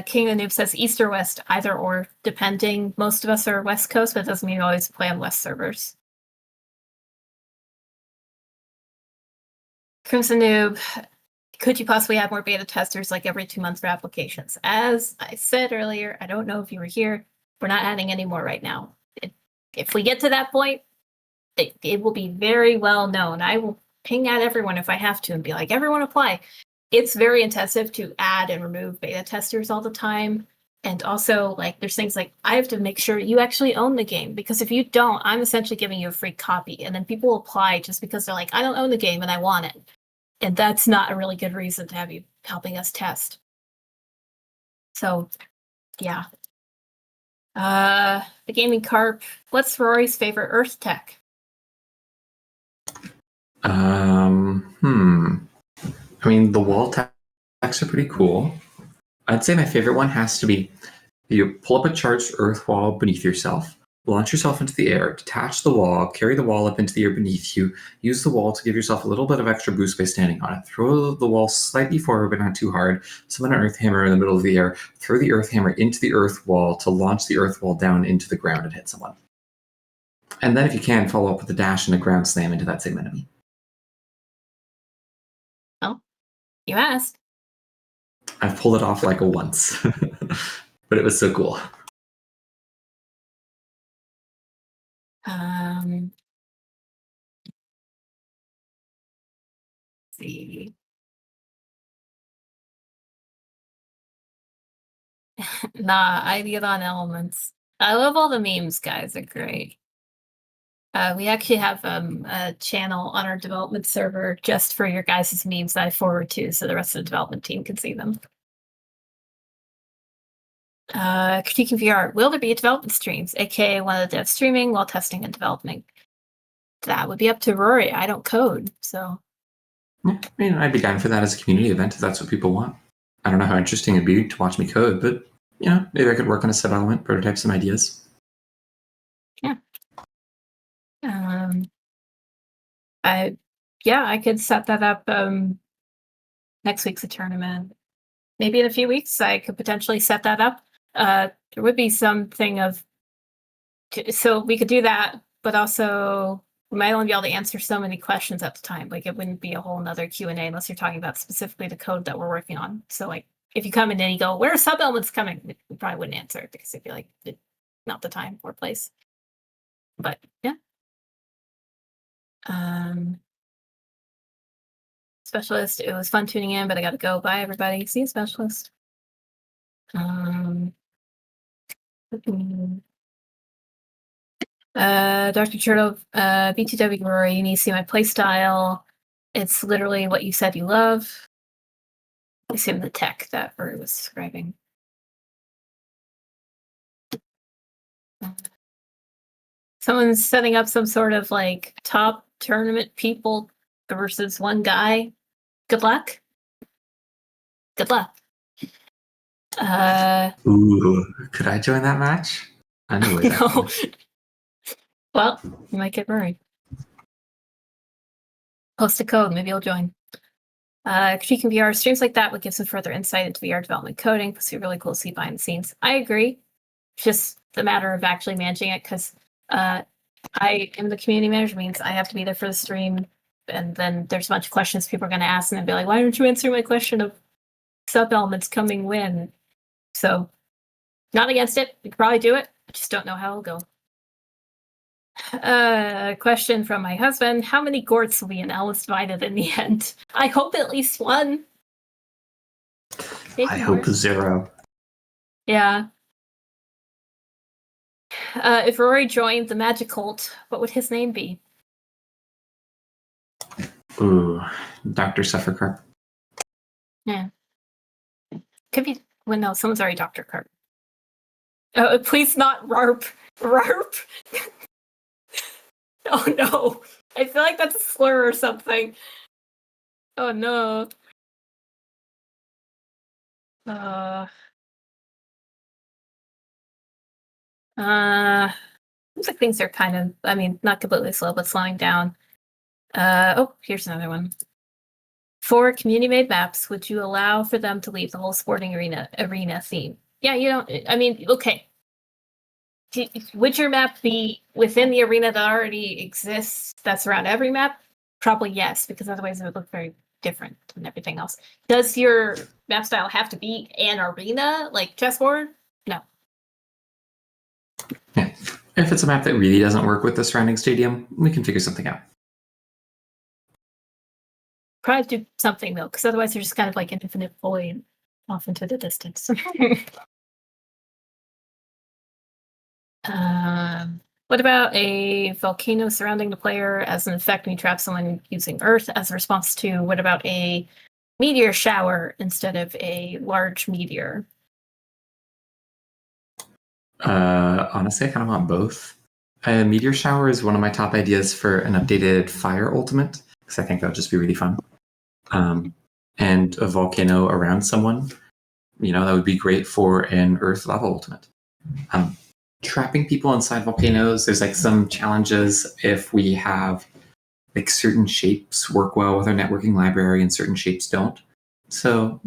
[SPEAKER 1] King of the Noob says East or West, either or, depending. Most of us are West Coast, but it doesn't mean we always play on West servers. Crimson Noob, could you possibly have more beta testers like every 2 months for applications? As I said earlier, I don't know if you were here, we're not adding any more right now. If we get to that point, it will be very well known. I will ping at everyone if I have to and be like, everyone apply. It's very intensive to add and remove beta testers all the time. And also, like, there's things like, I have to make sure you actually own the game, because if you don't, I'm essentially giving you a free copy. And then people will apply just because they're like, I don't own the game and I want it. And that's not a really good reason to have you helping us test. So, yeah. The Gaming Carp, what's Rory's favorite Earth tech?
[SPEAKER 2] I mean, the wall techs are pretty cool. I'd say my favorite one has to be You pull up a charged earth wall beneath yourself, launch yourself into the air, detach the wall, carry the wall up into the air beneath you, use the wall to give yourself a little bit of extra boost by standing on it. Throw the wall slightly forward but not too hard, summon an earth hammer in the middle of the air, throw the earth hammer into the earth wall to launch the earth wall down into the ground and hit someone. And then if you can, follow up with a dash and a ground slam into that same enemy.
[SPEAKER 1] Oh, you asked.
[SPEAKER 2] I've pulled it off like a once, but it was so cool.
[SPEAKER 1] Let's see. Nah, I get on elements. I love all the memes, guys. They're great. We actually have a channel on our development server just for your guys' memes that I forward to, so the rest of the development team can see them. Critiquing VR. Will there be development streams, aka one of the devs streaming while testing and developing? That would be up to Rory. I don't code, so.
[SPEAKER 2] Yeah, I mean, I'd be down for that as a community event if that's what people want. I don't know how interesting it'd be to watch me code, but maybe I could work on a set element, prototype some ideas.
[SPEAKER 1] Yeah. I could set that up. Next week's a tournament. Maybe in a few weeks, I could potentially set that up. There would be something of, so we could do that, but also we might only be able to answer so many questions at the time. Like it wouldn't be a whole nother Q&A unless you're talking about specifically the code that we're working on. So like if you come in and you go, where are sub elements coming? We probably wouldn't answer it because it'd be like not the time or place. But yeah. Specialist, it was fun tuning in, but I gotta go. Bye everybody. See you, Specialist. Dr. Turtle, BTW Rory, you need to see my playstyle. It's literally what you said you love. I assume the tech that Rory was describing. Someone's setting up some sort of like top tournament people versus one guy. Good luck. Good luck.
[SPEAKER 2] Ooh, could I join that match? I know where
[SPEAKER 1] no. Well, you might get buried. Post a code, maybe you'll join. Critiquing VR streams like that would give some further insight into VR development coding. It's really cool to see behind the scenes. I agree. It's just the matter of actually managing it because I am the community manager, means I have to be there for the stream, and then there's a bunch of questions people are going to ask, and they'll be like, "Why don't you answer my question of sub elements coming when?" So, not against it. We could probably do it. I just don't know how it'll go. Question from my husband: how many Gorts will be in elementsdivided in the end? I hope at least one. Maybe
[SPEAKER 2] I
[SPEAKER 1] more.
[SPEAKER 2] hope 0.
[SPEAKER 1] Yeah. If Rory joined the Magic Cult, what would his name be?
[SPEAKER 2] Ooh, Dr. Suffercarp.
[SPEAKER 1] Yeah. Could be. Well, no, someone's already Dr. Carp. Please not RARP. RARP. Oh no. I feel like that's a slur or something. Oh no. Looks like things are kind of, I mean, not completely slow, but slowing down. Oh, here's another one. For community-made maps, would you allow for them to leave the whole sporting arena theme? Yeah, you don't, I mean, okay. Would your map be within the arena that already exists that's around every map? Probably yes, because otherwise it would look very different than everything else. Does your map style have to be an arena, like chessboard? No.
[SPEAKER 2] Yeah. If it's a map that really doesn't work with the surrounding stadium, we can figure something out.
[SPEAKER 1] Probably do something though, because otherwise they're just kind of like an infinite void off into the distance. What about a volcano surrounding the player as an effect when you trap someone using Earth as a response to? What about a meteor shower instead of a large meteor?
[SPEAKER 2] Honestly, I kind of want both. A meteor shower is one of my top ideas for an updated fire ultimate, because I think that would just be really fun. And a volcano around someone that would be great for an Earth lava ultimate. Trapping people inside volcanoes, there's like some challenges if we have like certain shapes work well with our networking library and certain shapes don't. So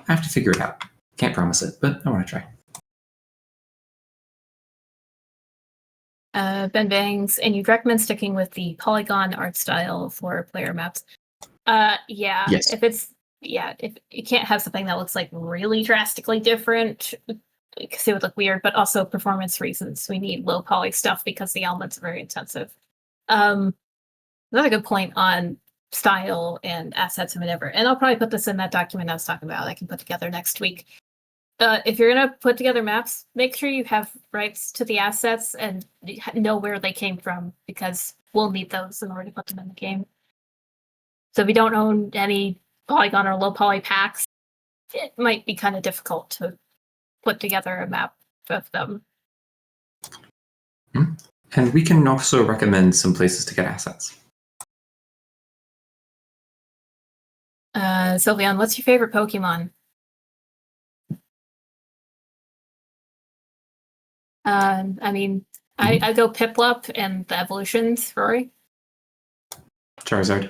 [SPEAKER 2] I have to figure it out. Can't promise it, but I want to try.
[SPEAKER 1] Ben Bangs, and you'd recommend sticking with the polygon art style for player maps. Yeah.
[SPEAKER 2] Yes.
[SPEAKER 1] If you can't have something that looks like really drastically different, because it would look weird, but also performance reasons. We need low poly stuff because the elements are very intensive. Another good point on style and assets and whatever. And I'll probably put this in that document I was talking about. I can put together next week. If you're gonna put together maps, make sure you have rights to the assets and know where they came from, because we'll need those in order to put them in the game. So if we don't own any polygon or low poly packs, it might be kind of difficult to put together a map of them.
[SPEAKER 2] And we can also recommend some places to get assets.
[SPEAKER 1] Sylvian, what's your favorite Pokemon? I go Piplup and the evolutions, Rory.
[SPEAKER 2] Charizard.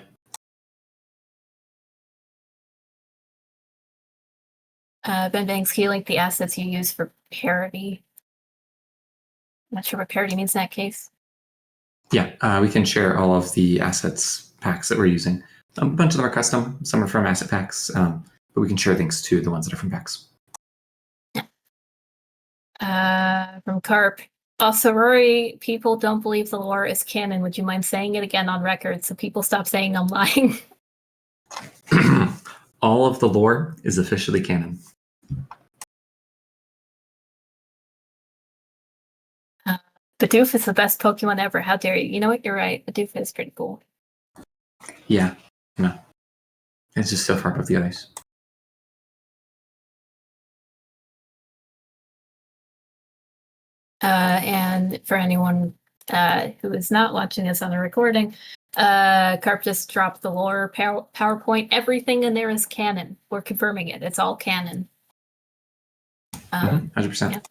[SPEAKER 1] Ben Banks, can you link the assets you use for parity? I'm not sure what parity means in that case.
[SPEAKER 2] Yeah, we can share all of the assets packs that we're using. A bunch of them are custom, some are from asset packs, but we can share links to the ones that are from packs.
[SPEAKER 1] From Carp. Also, Rory, people don't believe the lore is canon. Would you mind saying it again on record so people stop saying I'm lying?
[SPEAKER 2] All of the lore is officially canon.
[SPEAKER 1] Bidoof is the best Pokemon ever. How dare you? You know what? You're right. Bidoof is pretty cool.
[SPEAKER 2] Yeah, no. It's just so far above the others.
[SPEAKER 1] And for anyone who is not watching this on a recording, Carp just dropped the lore PowerPoint. Everything in there is canon. We're confirming it. It's all canon.
[SPEAKER 2] 100%.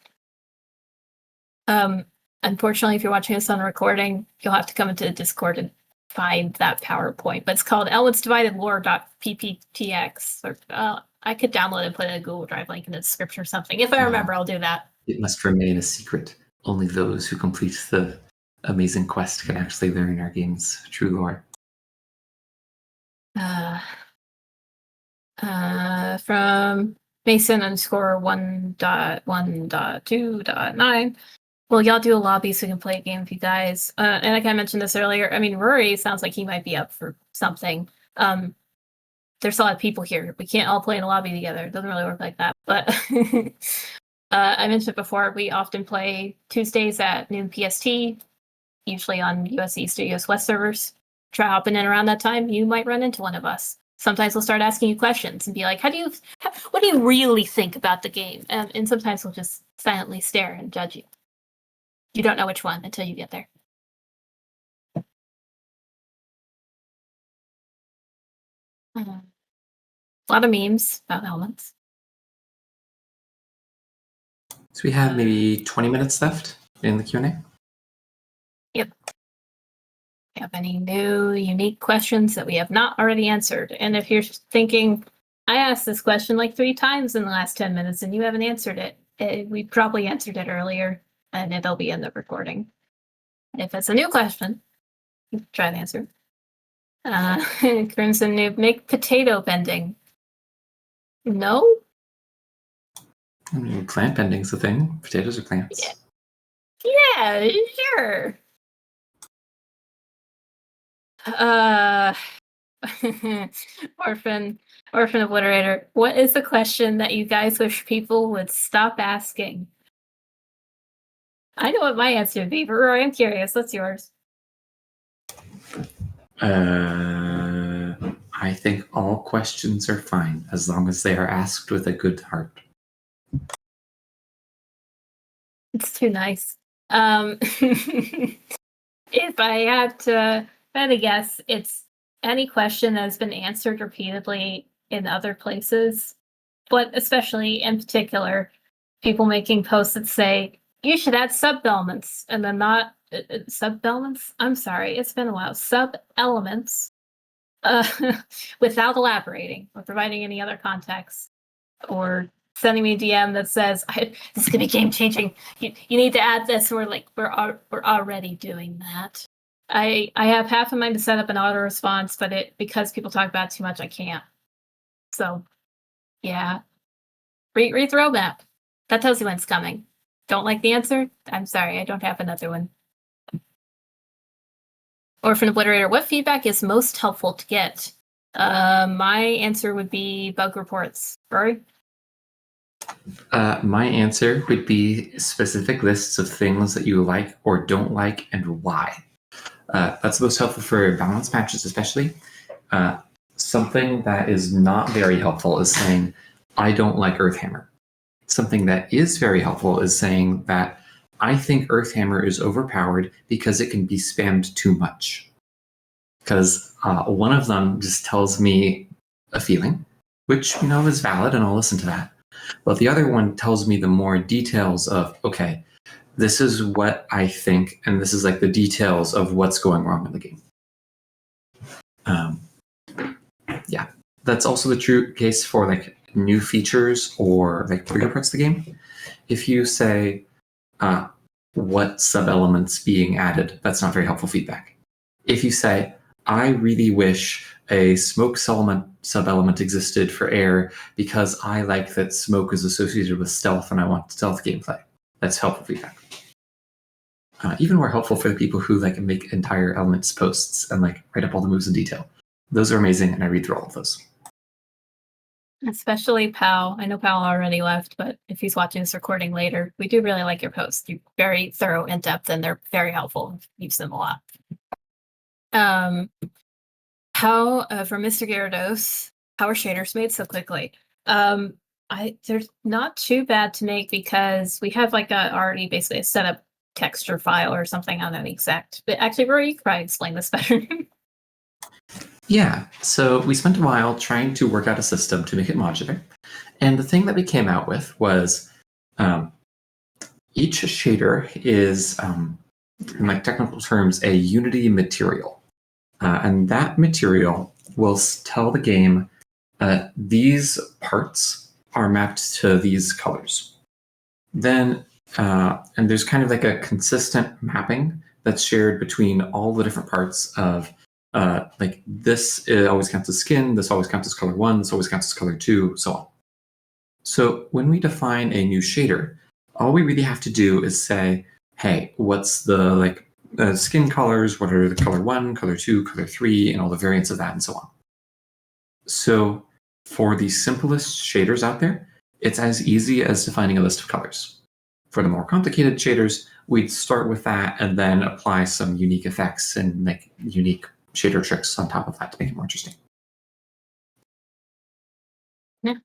[SPEAKER 1] Yeah. Unfortunately, if you're watching this on a recording, you'll have to come into Discord and find that PowerPoint. But it's called elementsdivided lore.pptx. Or I could download and put a Google Drive link in the description or something. If I remember, I'll do that.
[SPEAKER 2] It must remain a secret. Only those who complete the amazing quest can actually learn our game's true lore.
[SPEAKER 1] From Mason_1.1.2.9. Well, y'all do a lobby so we can play a game with you guys. And like I mentioned this earlier, I mean, Rory sounds like he might be up for something. There's a lot of people here. We can't all play in a lobby together. It doesn't really work like that. But I mentioned before, we often play Tuesdays at noon PST, usually on US East or US West servers. Try hopping in around that time, you might run into one of us. Sometimes we'll start asking you questions and be like, what do you really think about the game? And sometimes we'll just silently stare and judge you. You don't know which one until you get there. A lot of memes about elements.
[SPEAKER 2] So we have maybe 20 minutes left in the Q&A.
[SPEAKER 1] Yep. Have any new, unique questions that we have not already answered? And if you're thinking, I asked this question like 3 times in the last 10 minutes and you haven't answered it, we probably answered it earlier and it'll be in the recording. If it's a new question, try to answer. Crimson Noob, make potato bending. No?
[SPEAKER 2] I mean, plant bending's a thing. Potatoes are plants.
[SPEAKER 1] Yeah, sure. Orphan Obliterator, what is the question that you guys wish people would stop asking? I know what my answer would be, but Roy, I'm curious. What's yours?
[SPEAKER 2] I think all questions are fine as long as they are asked with a good heart.
[SPEAKER 1] It's too nice. If I had to guess, it's any question that has been answered repeatedly in other places but especially in particular, people making posts that say, you should add sub-elements, and then not sub-elements? I'm sorry, it's been a while. Sub-elements, uh, without elaborating or providing any other context, or sending me a DM that says, "This is gonna be game changing. You need to add this." We're like, we're already doing that. I have half in mind to set up an auto response, but because people talk about it too much, I can't. So, yeah, read the roadmap. That tells you when it's coming. Don't like the answer? I'm sorry, I don't have another one. Orphan Obliterator, what feedback is most helpful to get? My answer would be bug reports. Rory?
[SPEAKER 2] My answer would be specific lists of things that you like or don't like and why. That's most helpful for balance matches, especially. Something that is not very helpful is saying, I don't like Earthhammer. Something that is very helpful is saying that I think Earthhammer is overpowered because it can be spammed too much. Because one of them just tells me a feeling, which is valid, and I'll listen to that. But the other one tells me the more details of, okay, this is what I think, and this is like the details of what's going wrong in the game. Yeah, that's also the true case for like new features or like bigger parts of the game. If you say what sub-elements being added, that's not very helpful feedback. If you say, I really wish a smoke sub-element existed for air because I like that smoke is associated with stealth and I want stealth gameplay, that's helpful feedback. Even more helpful for the people who like make entire elements posts and like write up all the moves in detail. Those are amazing, and I read through all of those.
[SPEAKER 1] Especially Pal. I know Pal already left, but if he's watching this recording later, we do really like your posts. You're very thorough, in depth, and they're very helpful. Use them a lot. How from Mr. Gyarados, how are shaders made so quickly? They're not too bad to make because we have like already basically a setup texture file or something on an exact. But actually, Rory, you could probably explain this better.
[SPEAKER 2] Yeah, so we spent a while trying to work out a system to make it modular. And the thing that we came out with was each shader is, in like technical terms, a Unity material. And that material will tell the game these parts are mapped to these colors. Then, and there's kind of like a consistent mapping that's shared between all the different parts of like this always counts as skin, this always counts as color 1, this always counts as color 2, so on. So when we define a new shader, all we really have to do is say, hey, what's the like skin colors, what are the color 1, color 2, color 3, and all the variants of that, and so on. So for the simplest shaders out there, it's as easy as defining a list of colors. For the more complicated shaders, we'd start with that and then apply some unique effects and like unique shader tricks on top of that to make it more interesting.
[SPEAKER 1] Yeah.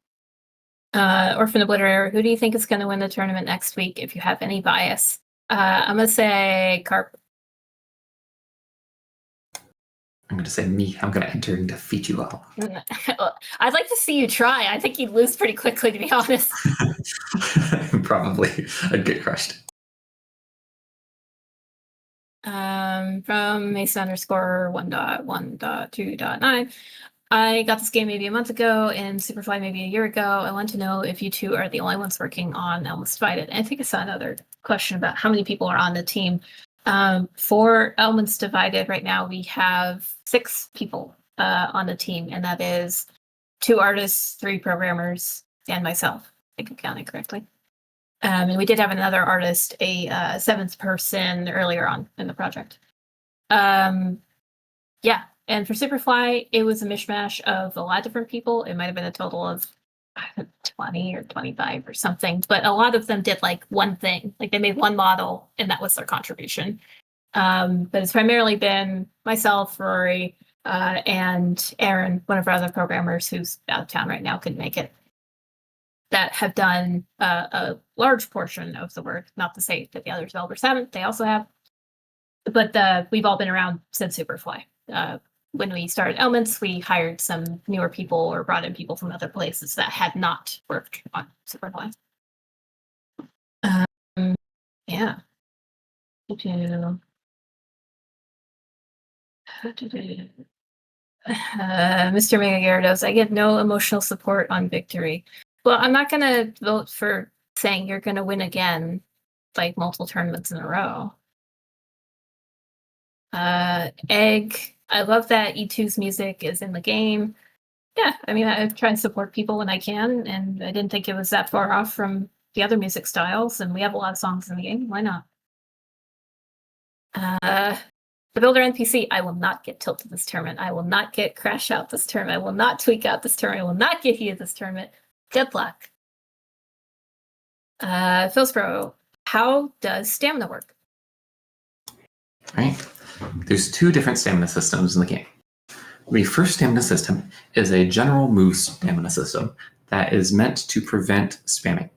[SPEAKER 1] Orphan Obliterator, who do you think is going to win the tournament next week if you have any bias? I'm going to say Carp.
[SPEAKER 2] I'm going to say me. I'm going to enter and defeat you all.
[SPEAKER 1] I'd like to see you try. I think you'd lose pretty quickly, to be honest.
[SPEAKER 2] Probably. I'd get crushed.
[SPEAKER 1] From Mason_1.1.2.9. I got this game maybe a month ago and Superfly maybe a year ago. I want to know if you two are the only ones working on Elements Divided. And I think I saw another question about how many people are on the team. For Elements Divided right now, we have 6 people on the team, and that is 2 artists, 3 programmers, and myself. I think I counted correctly. And we did have another artist, a 7th person earlier on in the project. Yeah, and for Superfly, it was a mishmash of a lot of different people. It might have been a total of 20 or 25 or something, but a lot of them did like one thing. Like they made one model, and that was their contribution. But it's primarily been myself, Rory, and Aaron, one of our other programmers who's out of town right now, couldn't make it, that have done a large portion of the work. Not to say that the other developers haven't, they also have. But we've all been around since Superfly. when we started Elements, we hired some newer people or brought in people from other places that had not worked on Superfly. Yeah. Mr. Megagarados, I get no emotional support on victory. Well, I'm not gonna vote for saying you're gonna win again, like multiple tournaments in a row. Egg, I love that E2's music is in the game. Yeah, I mean, I try and support people when I can, and I didn't think it was that far off from the other music styles, and we have a lot of songs in the game. Why not? The builder NPC, I will not get tilted this tournament. I will not get crash out this tournament. I will not tweak out this tournament. I will not get heated this tournament. Good luck. Philsbro, how does stamina work?
[SPEAKER 2] Right. There's two different stamina systems in the game. The first stamina system is a general move stamina system that is meant to prevent spamming.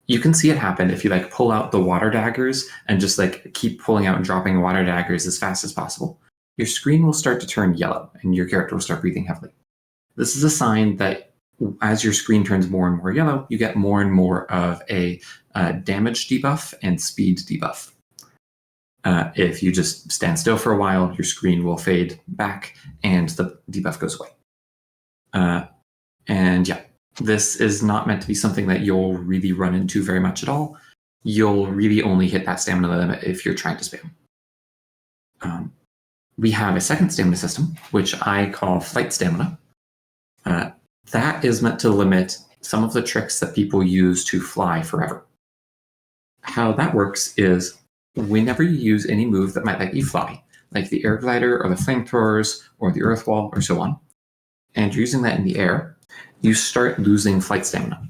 [SPEAKER 2] You can see it happen if you like pull out the water daggers and just like keep pulling out and dropping water daggers as fast as possible. Your screen will start to turn yellow and your character will start breathing heavily. This is a sign that as your screen turns more and more yellow, you get more and more of a damage debuff and speed debuff. If you just stand still for a while, your screen will fade back and the debuff goes away. And yeah, this is not meant to be something that you'll really run into very much at all. You'll really only hit that stamina limit if you're trying to spam. We have a second stamina system, which I call flight stamina. That is meant to limit some of the tricks that people use to fly forever. How that works is whenever you use any move that might let you fly, like the air glider or the flamethrowers or the earth wall or so on, and you're using that in the air, you start losing flight stamina.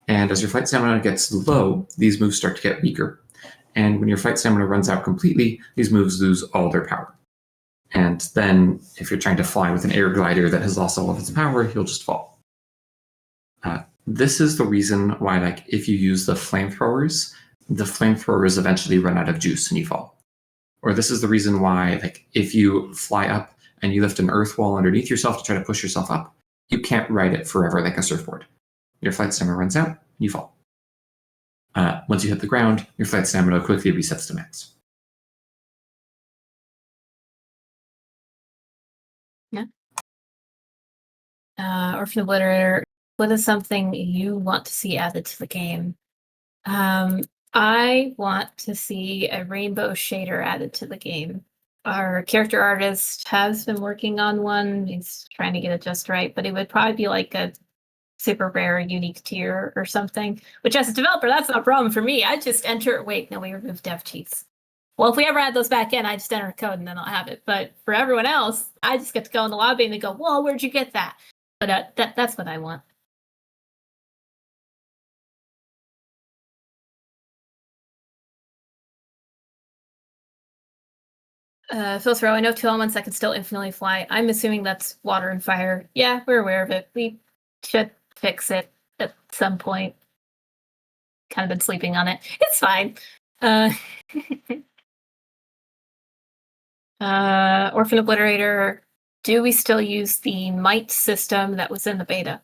[SPEAKER 2] And as your flight stamina gets low, these moves start to get weaker. And when your flight stamina runs out completely, these moves lose all their power. And then if you're trying to fly with an air glider that has lost all of its power, you'll just fall. This is the reason why, like, if you use the flamethrowers eventually run out of juice and you fall. Or this is the reason why, like, if you fly up and you lift an earth wall underneath yourself to try to push yourself up, you can't ride it forever like a surfboard. Your flight stamina runs out, you fall. Once you hit the ground, your flight stamina quickly resets to max.
[SPEAKER 1] Yeah. Orphan Obliterator, what is something you want to see added to the game? I want to see a rainbow shader added to the game. Our character artist has been working on one. He's trying to get it just right, but it would probably be like a super rare, unique tier or something, which as a developer, that's not a problem for me. I just enter, wait, no, we removed dev cheats. Well, if we ever add those back in, I just enter a code and then I'll have it. But for everyone else, I just get to go in the lobby and they go, whoa, where'd you get that? But that's what I want. Phil's Row, I know two elements that can still infinitely fly. I'm assuming that's water and fire. Yeah, we're aware of it. We should fix it at some point. Kind of been sleeping on it. It's fine. Orphan Obliterator, do we still use the might system that was in the beta?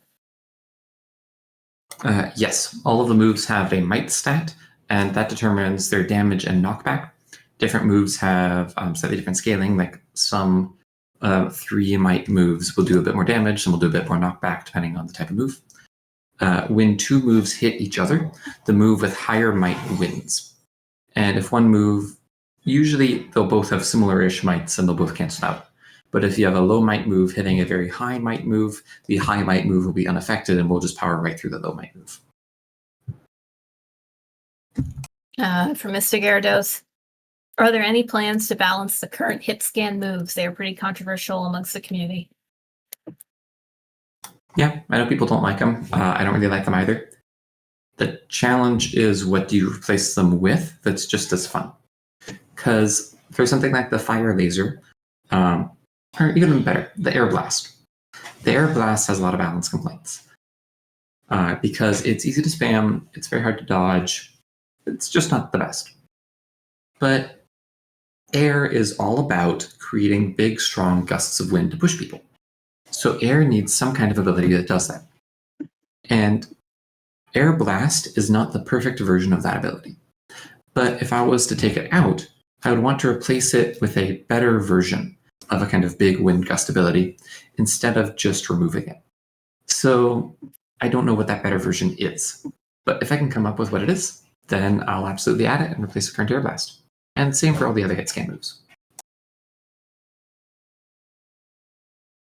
[SPEAKER 2] Yes, all of the moves have a might stat, and that determines their damage and knockback. Different moves have slightly different scaling, like some 3 might moves will do a bit more damage, some will do a bit more knockback, depending on the type of move. When 2 moves hit each other, the move with higher might wins. And if one move, usually they'll both have similar-ish mights and they'll both cancel out. But if you have a low might move hitting a very high might move, the high might move will be unaffected and will just power right through the low might move.
[SPEAKER 1] From Mr. Gyarados, are there any plans to balance the current hit scan moves? They are pretty controversial amongst the community.
[SPEAKER 2] Yeah, I know people don't like them. I don't really like them either. The challenge is, what do you replace them with that's just as fun? Because for something like the fire laser, or even better, the air blast. The air blast has a lot of balance complaints. Because it's easy to spam, it's very hard to dodge, it's just not the best. But air is all about creating big, strong gusts of wind to push people. So air needs some kind of ability that does that. And air blast is not the perfect version of that ability. But if I was to take it out, I would want to replace it with a better version of a kind of big wind gust ability instead of just removing it. So I don't know what that better version is. But if I can come up with what it is, then I'll absolutely add it and replace the current air blast. And same for all the other hit scan moves.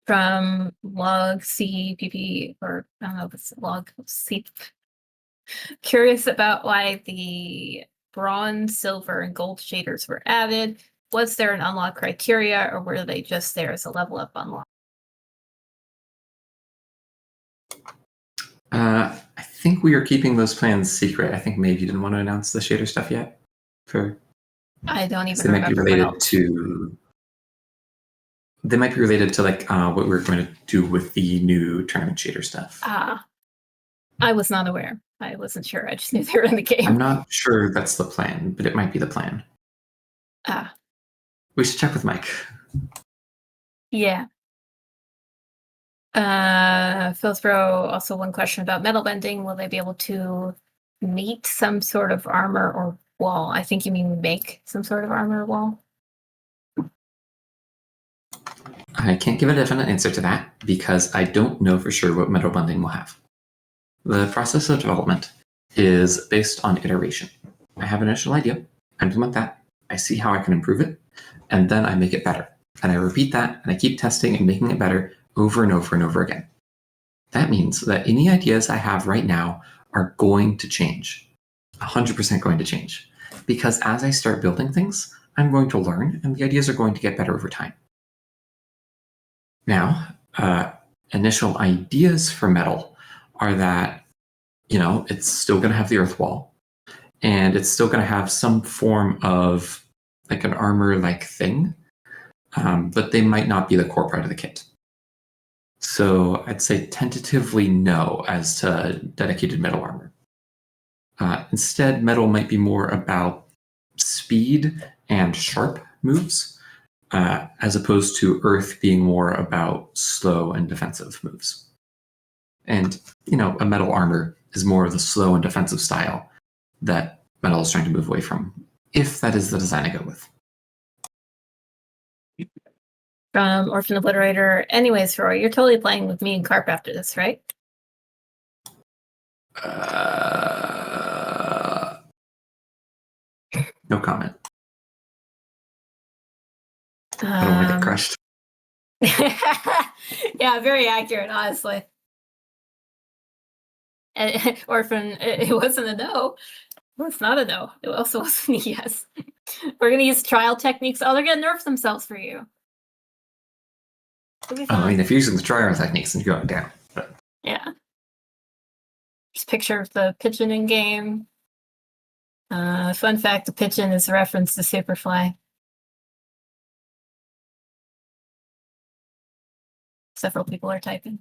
[SPEAKER 1] From log CPP, or I don't know if it's log C. Curious about why the bronze, silver, and gold shaders were added. Was there an unlock criteria, or were they just there as a level up unlock?
[SPEAKER 2] I think we are keeping those plans secret. I think maybe you didn't want to announce the shader stuff yet.
[SPEAKER 1] I don't even
[SPEAKER 2] they might be
[SPEAKER 1] remember.
[SPEAKER 2] related to. They might be related to like what we're going to do with the new tournament shader stuff.
[SPEAKER 1] I was not aware. I wasn't sure. I just knew they were in the game.
[SPEAKER 2] I'm not sure that's the plan, but it might be the plan. We should check with Mike.
[SPEAKER 1] Yeah. Philsbro, also one question about metal bending. Will they be able to meet some sort of armor or wall? I think you mean make some sort of armor or wall.
[SPEAKER 2] I can't give a definite answer to that because I don't know for sure what metal bending will have. The process of development is based on iteration. I have an initial idea, I implement that, I see how I can improve it, and then I make it better. And I repeat that, and I keep testing and making it better over and over and over again. That means that any ideas I have right now are going to change. 100% going to change. Because as I start building things, I'm going to learn, and the ideas are going to get better over time. Now, initial ideas for metal are that, it's still going to have the earth wall, and it's still going to have some form of like an armor-like thing, but they might not be the core part of the kit. So I'd say tentatively no as to dedicated metal armor. Instead, metal might be more about speed and sharp moves, as opposed to earth being more about slow and defensive moves. And, a metal armor is more of the slow and defensive style that metal is trying to move away from, if that is the design I go with.
[SPEAKER 1] From Orphan Obliterator. Anyways, Roy, you're totally playing with me and Carp after this, right?
[SPEAKER 2] No comment. I don't want to get crushed.
[SPEAKER 1] Yeah, very accurate, honestly. Orphan, it wasn't a no. Well, it's not a no. It also wasn't a yes. We're going to use trial techniques. Oh, they're going to nerf themselves for you. It'll be fun.
[SPEAKER 2] I mean, if you're using the trial techniques, then you're going down. But...
[SPEAKER 1] Yeah. Just picture of the pigeon in game. Fun fact, the pigeon is a reference to Superfly. Several people are typing.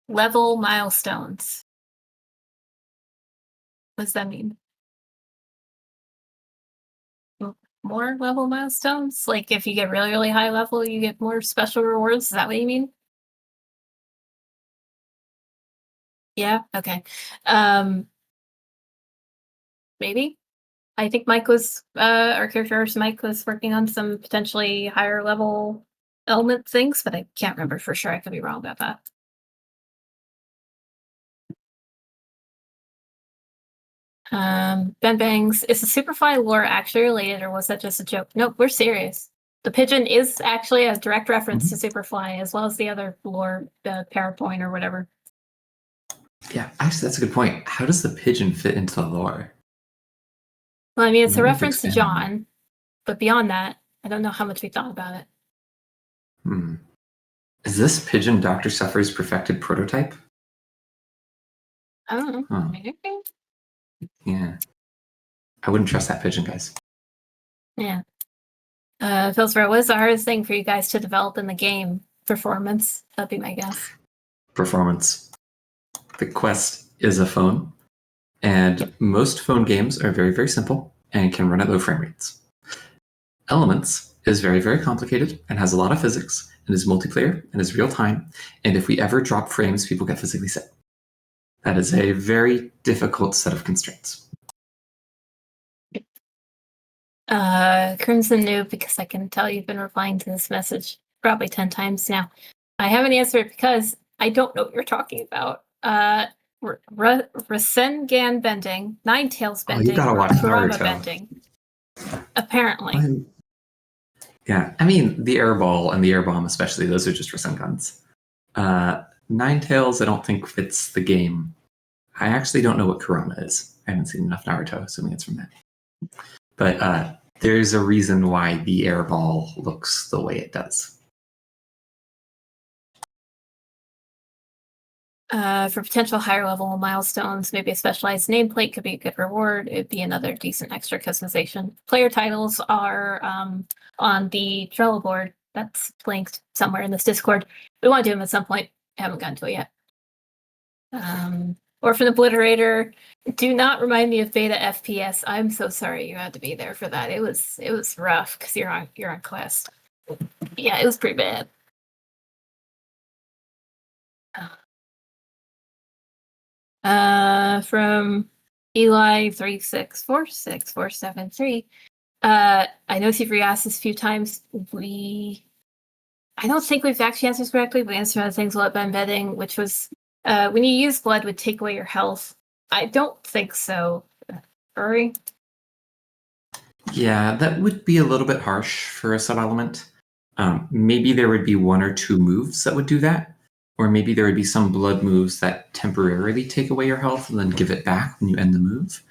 [SPEAKER 1] Level milestones. What does that mean? More level milestones? Like if you get really, really high level, you get more special rewards? Is that what you mean? Yeah, okay. Maybe. I think Mike was, our character Mike was working on some potentially higher level element things, but I can't remember for sure. I could be wrong about that. Ben Bangs, is the Superfly lore actually related, or was that just a joke? Nope, we're serious. The pigeon is actually a direct reference to Superfly, as well as the other lore, the PowerPoint or whatever.
[SPEAKER 2] Yeah, actually, that's a good point. How does the pigeon fit into the lore?
[SPEAKER 1] Well, I mean, it's a reference to John, but beyond that, I don't know how much we thought about it.
[SPEAKER 2] Is this pigeon Dr. Suffer's perfected prototype?
[SPEAKER 1] I don't know.
[SPEAKER 2] Huh.
[SPEAKER 1] Maybe.
[SPEAKER 2] Yeah. I wouldn't trust that pigeon, guys.
[SPEAKER 1] Yeah. Philsbro, what is the hardest thing for you guys to develop in the game? Performance. That'd be my guess.
[SPEAKER 2] Performance. The Quest is a phone, and most phone games are very, very simple. and can run at low frame rates. Elements is very, very complicated and has a lot of physics and is multiplayer and is real time. And if we ever drop frames, people get physically sick. That is a very difficult set of constraints.
[SPEAKER 1] Crimson Noob, because I can tell you've been replying to this message probably 10 times now. I haven't answered because I don't know what you're talking about. Rasengan bending, Nine Tails bending,
[SPEAKER 2] you gotta watch
[SPEAKER 1] Kurama
[SPEAKER 2] Naruto.
[SPEAKER 1] Bending. Apparently.
[SPEAKER 2] Yeah, I mean, the air ball and the air bomb especially, those are just Rasengans. Nine Tails I don't think fits the game. I actually don't know what Kurama is. I haven't seen enough Naruto, assuming it's from that. But there's a reason why the air ball looks the way it does.
[SPEAKER 1] For potential higher level milestones, maybe a specialized nameplate could be a good reward. It'd be another decent extra customization. Player titles are on the Trello board. That's linked somewhere in this Discord. We want to do them at some point. Haven't gotten to it yet. Orphan Obliterator. Do not remind me of beta FPS. I'm so sorry you had to be there for that. It was rough because you're on Quest. Yeah, it was pretty bad. From Eli 3646473. I know you've re-asked this a few times. I don't think we've actually answered this correctly. We answered other things about embedding, which was when you use blood would take away your health. I don't think so. Rory?
[SPEAKER 2] Yeah, that would be a little bit harsh for a sub-element. Maybe there would be one or two moves that would do that. Or maybe there would be some blood moves that temporarily take away your health and then give it back when you end the move.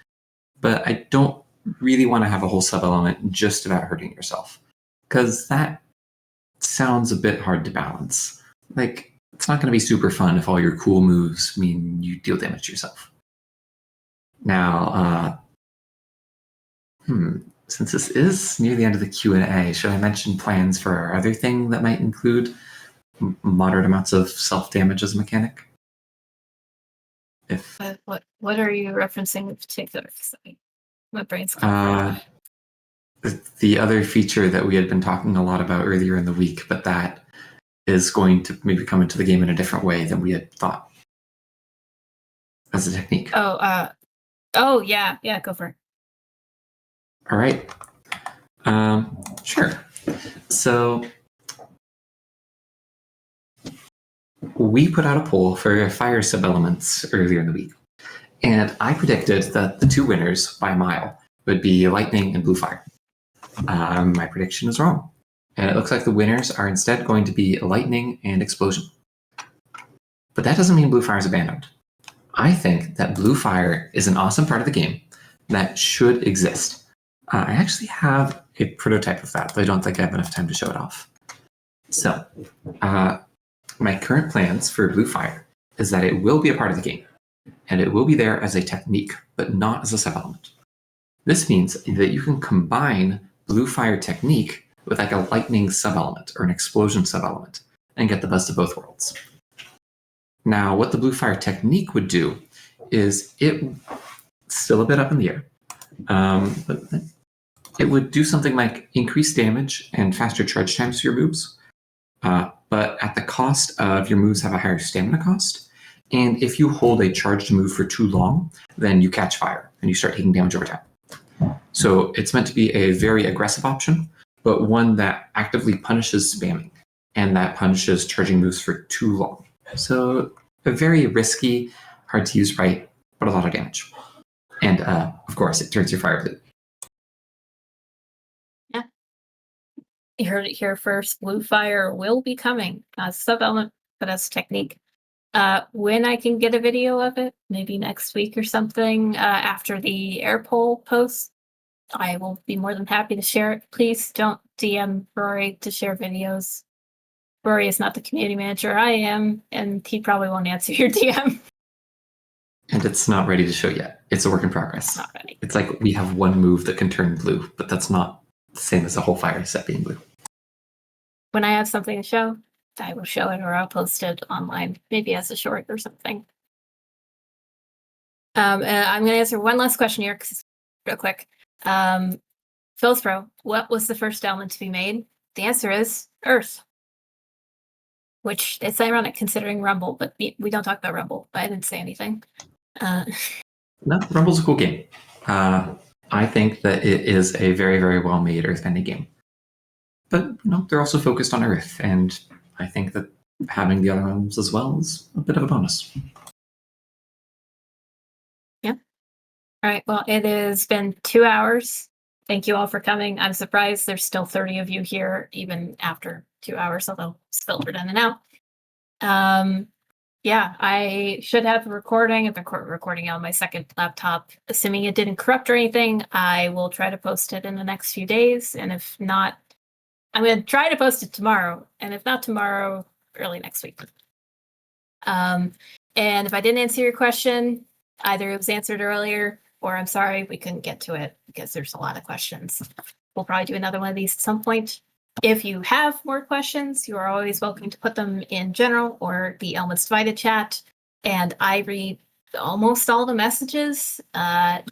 [SPEAKER 2] But I don't really want to have a whole sub-element just about hurting yourself. Because that sounds a bit hard to balance. Like, it's not going to be super fun if all your cool moves mean you deal damage to yourself. Now, since this is near the end of the Q&A, should I mention plans for our other thing that might include moderate amounts of self-damage as a mechanic?
[SPEAKER 1] What are you referencing in particular? My brain's
[SPEAKER 2] the other feature that we had been talking a lot about earlier in the week, but that is going to maybe come into the game in a different way than we had thought as a technique.
[SPEAKER 1] Yeah, go for it.
[SPEAKER 2] All right. Sure. So we put out a poll for fire sub-elements earlier in the week, and I predicted that the two winners by a mile would be lightning and blue fire. My prediction is wrong, and it looks like the winners are instead going to be lightning and explosion. But that doesn't mean blue fire is abandoned. I think that blue fire is an awesome part of the game that should exist. I actually have a prototype of that, but I don't think I have enough time to show it off. So, my current plans for blue fire is that it will be a part of the game, and it will be there as a technique, but not as a sub-element. This means that you can combine blue fire technique with like a lightning sub-element or an explosion sub-element and get the best of both worlds. Now, what the blue fire technique would do is it's still a bit up in the air, but it would do something like increase damage and faster charge times for your moves, but at the cost of your moves have a higher stamina cost. And if you hold a charged move for too long, then you catch fire and you start taking damage over time. So it's meant to be a very aggressive option, but one that actively punishes spamming and that punishes charging moves for too long. So a very risky, hard to use right, but a lot of damage. And of course, it turns your fire blue.
[SPEAKER 1] Yeah. You heard it here first. Blue fire will be coming as sub-element, but as technique. When I can get a video of it, maybe next week or something, after the air poll post, I will be more than happy to share it. Please don't DM Rory to share videos. Rory is not the community manager. I am, and he probably won't answer your DM.
[SPEAKER 2] And it's not ready to show yet. It's a work in progress.
[SPEAKER 1] It's not ready.
[SPEAKER 2] It's like we have one move that can turn blue, but that's not the same as a whole fire set being blue.
[SPEAKER 1] When I have something to show, I will show it or I'll post it online, maybe as a short or something. And I'm going to answer one last question here because it's real quick. Philthrow, what was the first element to be made? The answer is Earth. Which it's ironic considering Rumble, but we don't talk about Rumble. But I didn't say anything.
[SPEAKER 2] No, Rumble's a cool game. I think that it is a very, very well-made Earth-bending game. But they're also focused on Earth, and I think that having the other realms as well is a bit of a bonus.
[SPEAKER 1] Yeah. All right. Well, it has been 2 hours. Thank you all for coming. I'm surprised there's still 30 of you here, even after 2 hours, although it's filtered in and out. Yeah, I should have a recording. I've been recording on my second laptop. Assuming it didn't corrupt or anything, I will try to post it in the next few days. And if not, I'm going to try to post it tomorrow. And if not tomorrow, early next week. And if I didn't answer your question, either it was answered earlier or I'm sorry, we couldn't get to it because there's a lot of questions. We'll probably do another one of these at some point. If you have more questions, you are always welcome to put them in general or the Elements Divided chat. And I read almost all the messages. I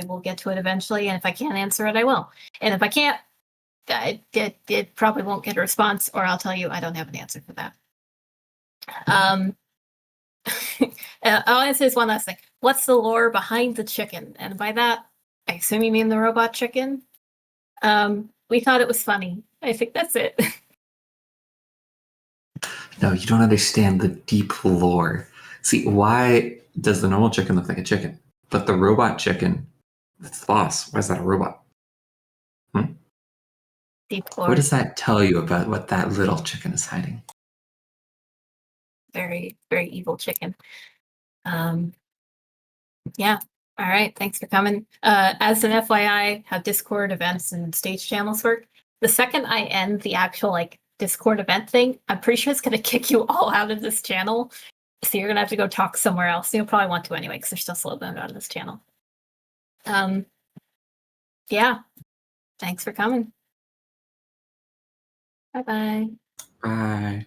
[SPEAKER 1] will get to it eventually. And if I can't answer it, I will. And if I can't, it probably won't get a response, or I'll tell you I don't have an answer for that. I'll answer this one last thing. What's the lore behind the chicken? And by that, I assume you mean the robot chicken. We thought it was funny. I think that's it.
[SPEAKER 2] No, you don't understand the deep lore. See, why does the normal chicken look like a chicken? But the robot chicken, that's the boss. Why is that a robot?
[SPEAKER 1] Deep lore.
[SPEAKER 2] What does that tell you about what that little chicken is hiding?
[SPEAKER 1] Very, very evil chicken. Yeah. All right. Thanks for coming. As an FYI, how Discord events and stage channels work. The second I end the actual Discord event thing, I'm pretty sure it's going to kick you all out of this channel. So you're going to have to go talk somewhere else. You'll probably want to anyway, because they're still slow bound out of this channel. Yeah. Thanks for coming. Bye-bye.
[SPEAKER 2] Bye.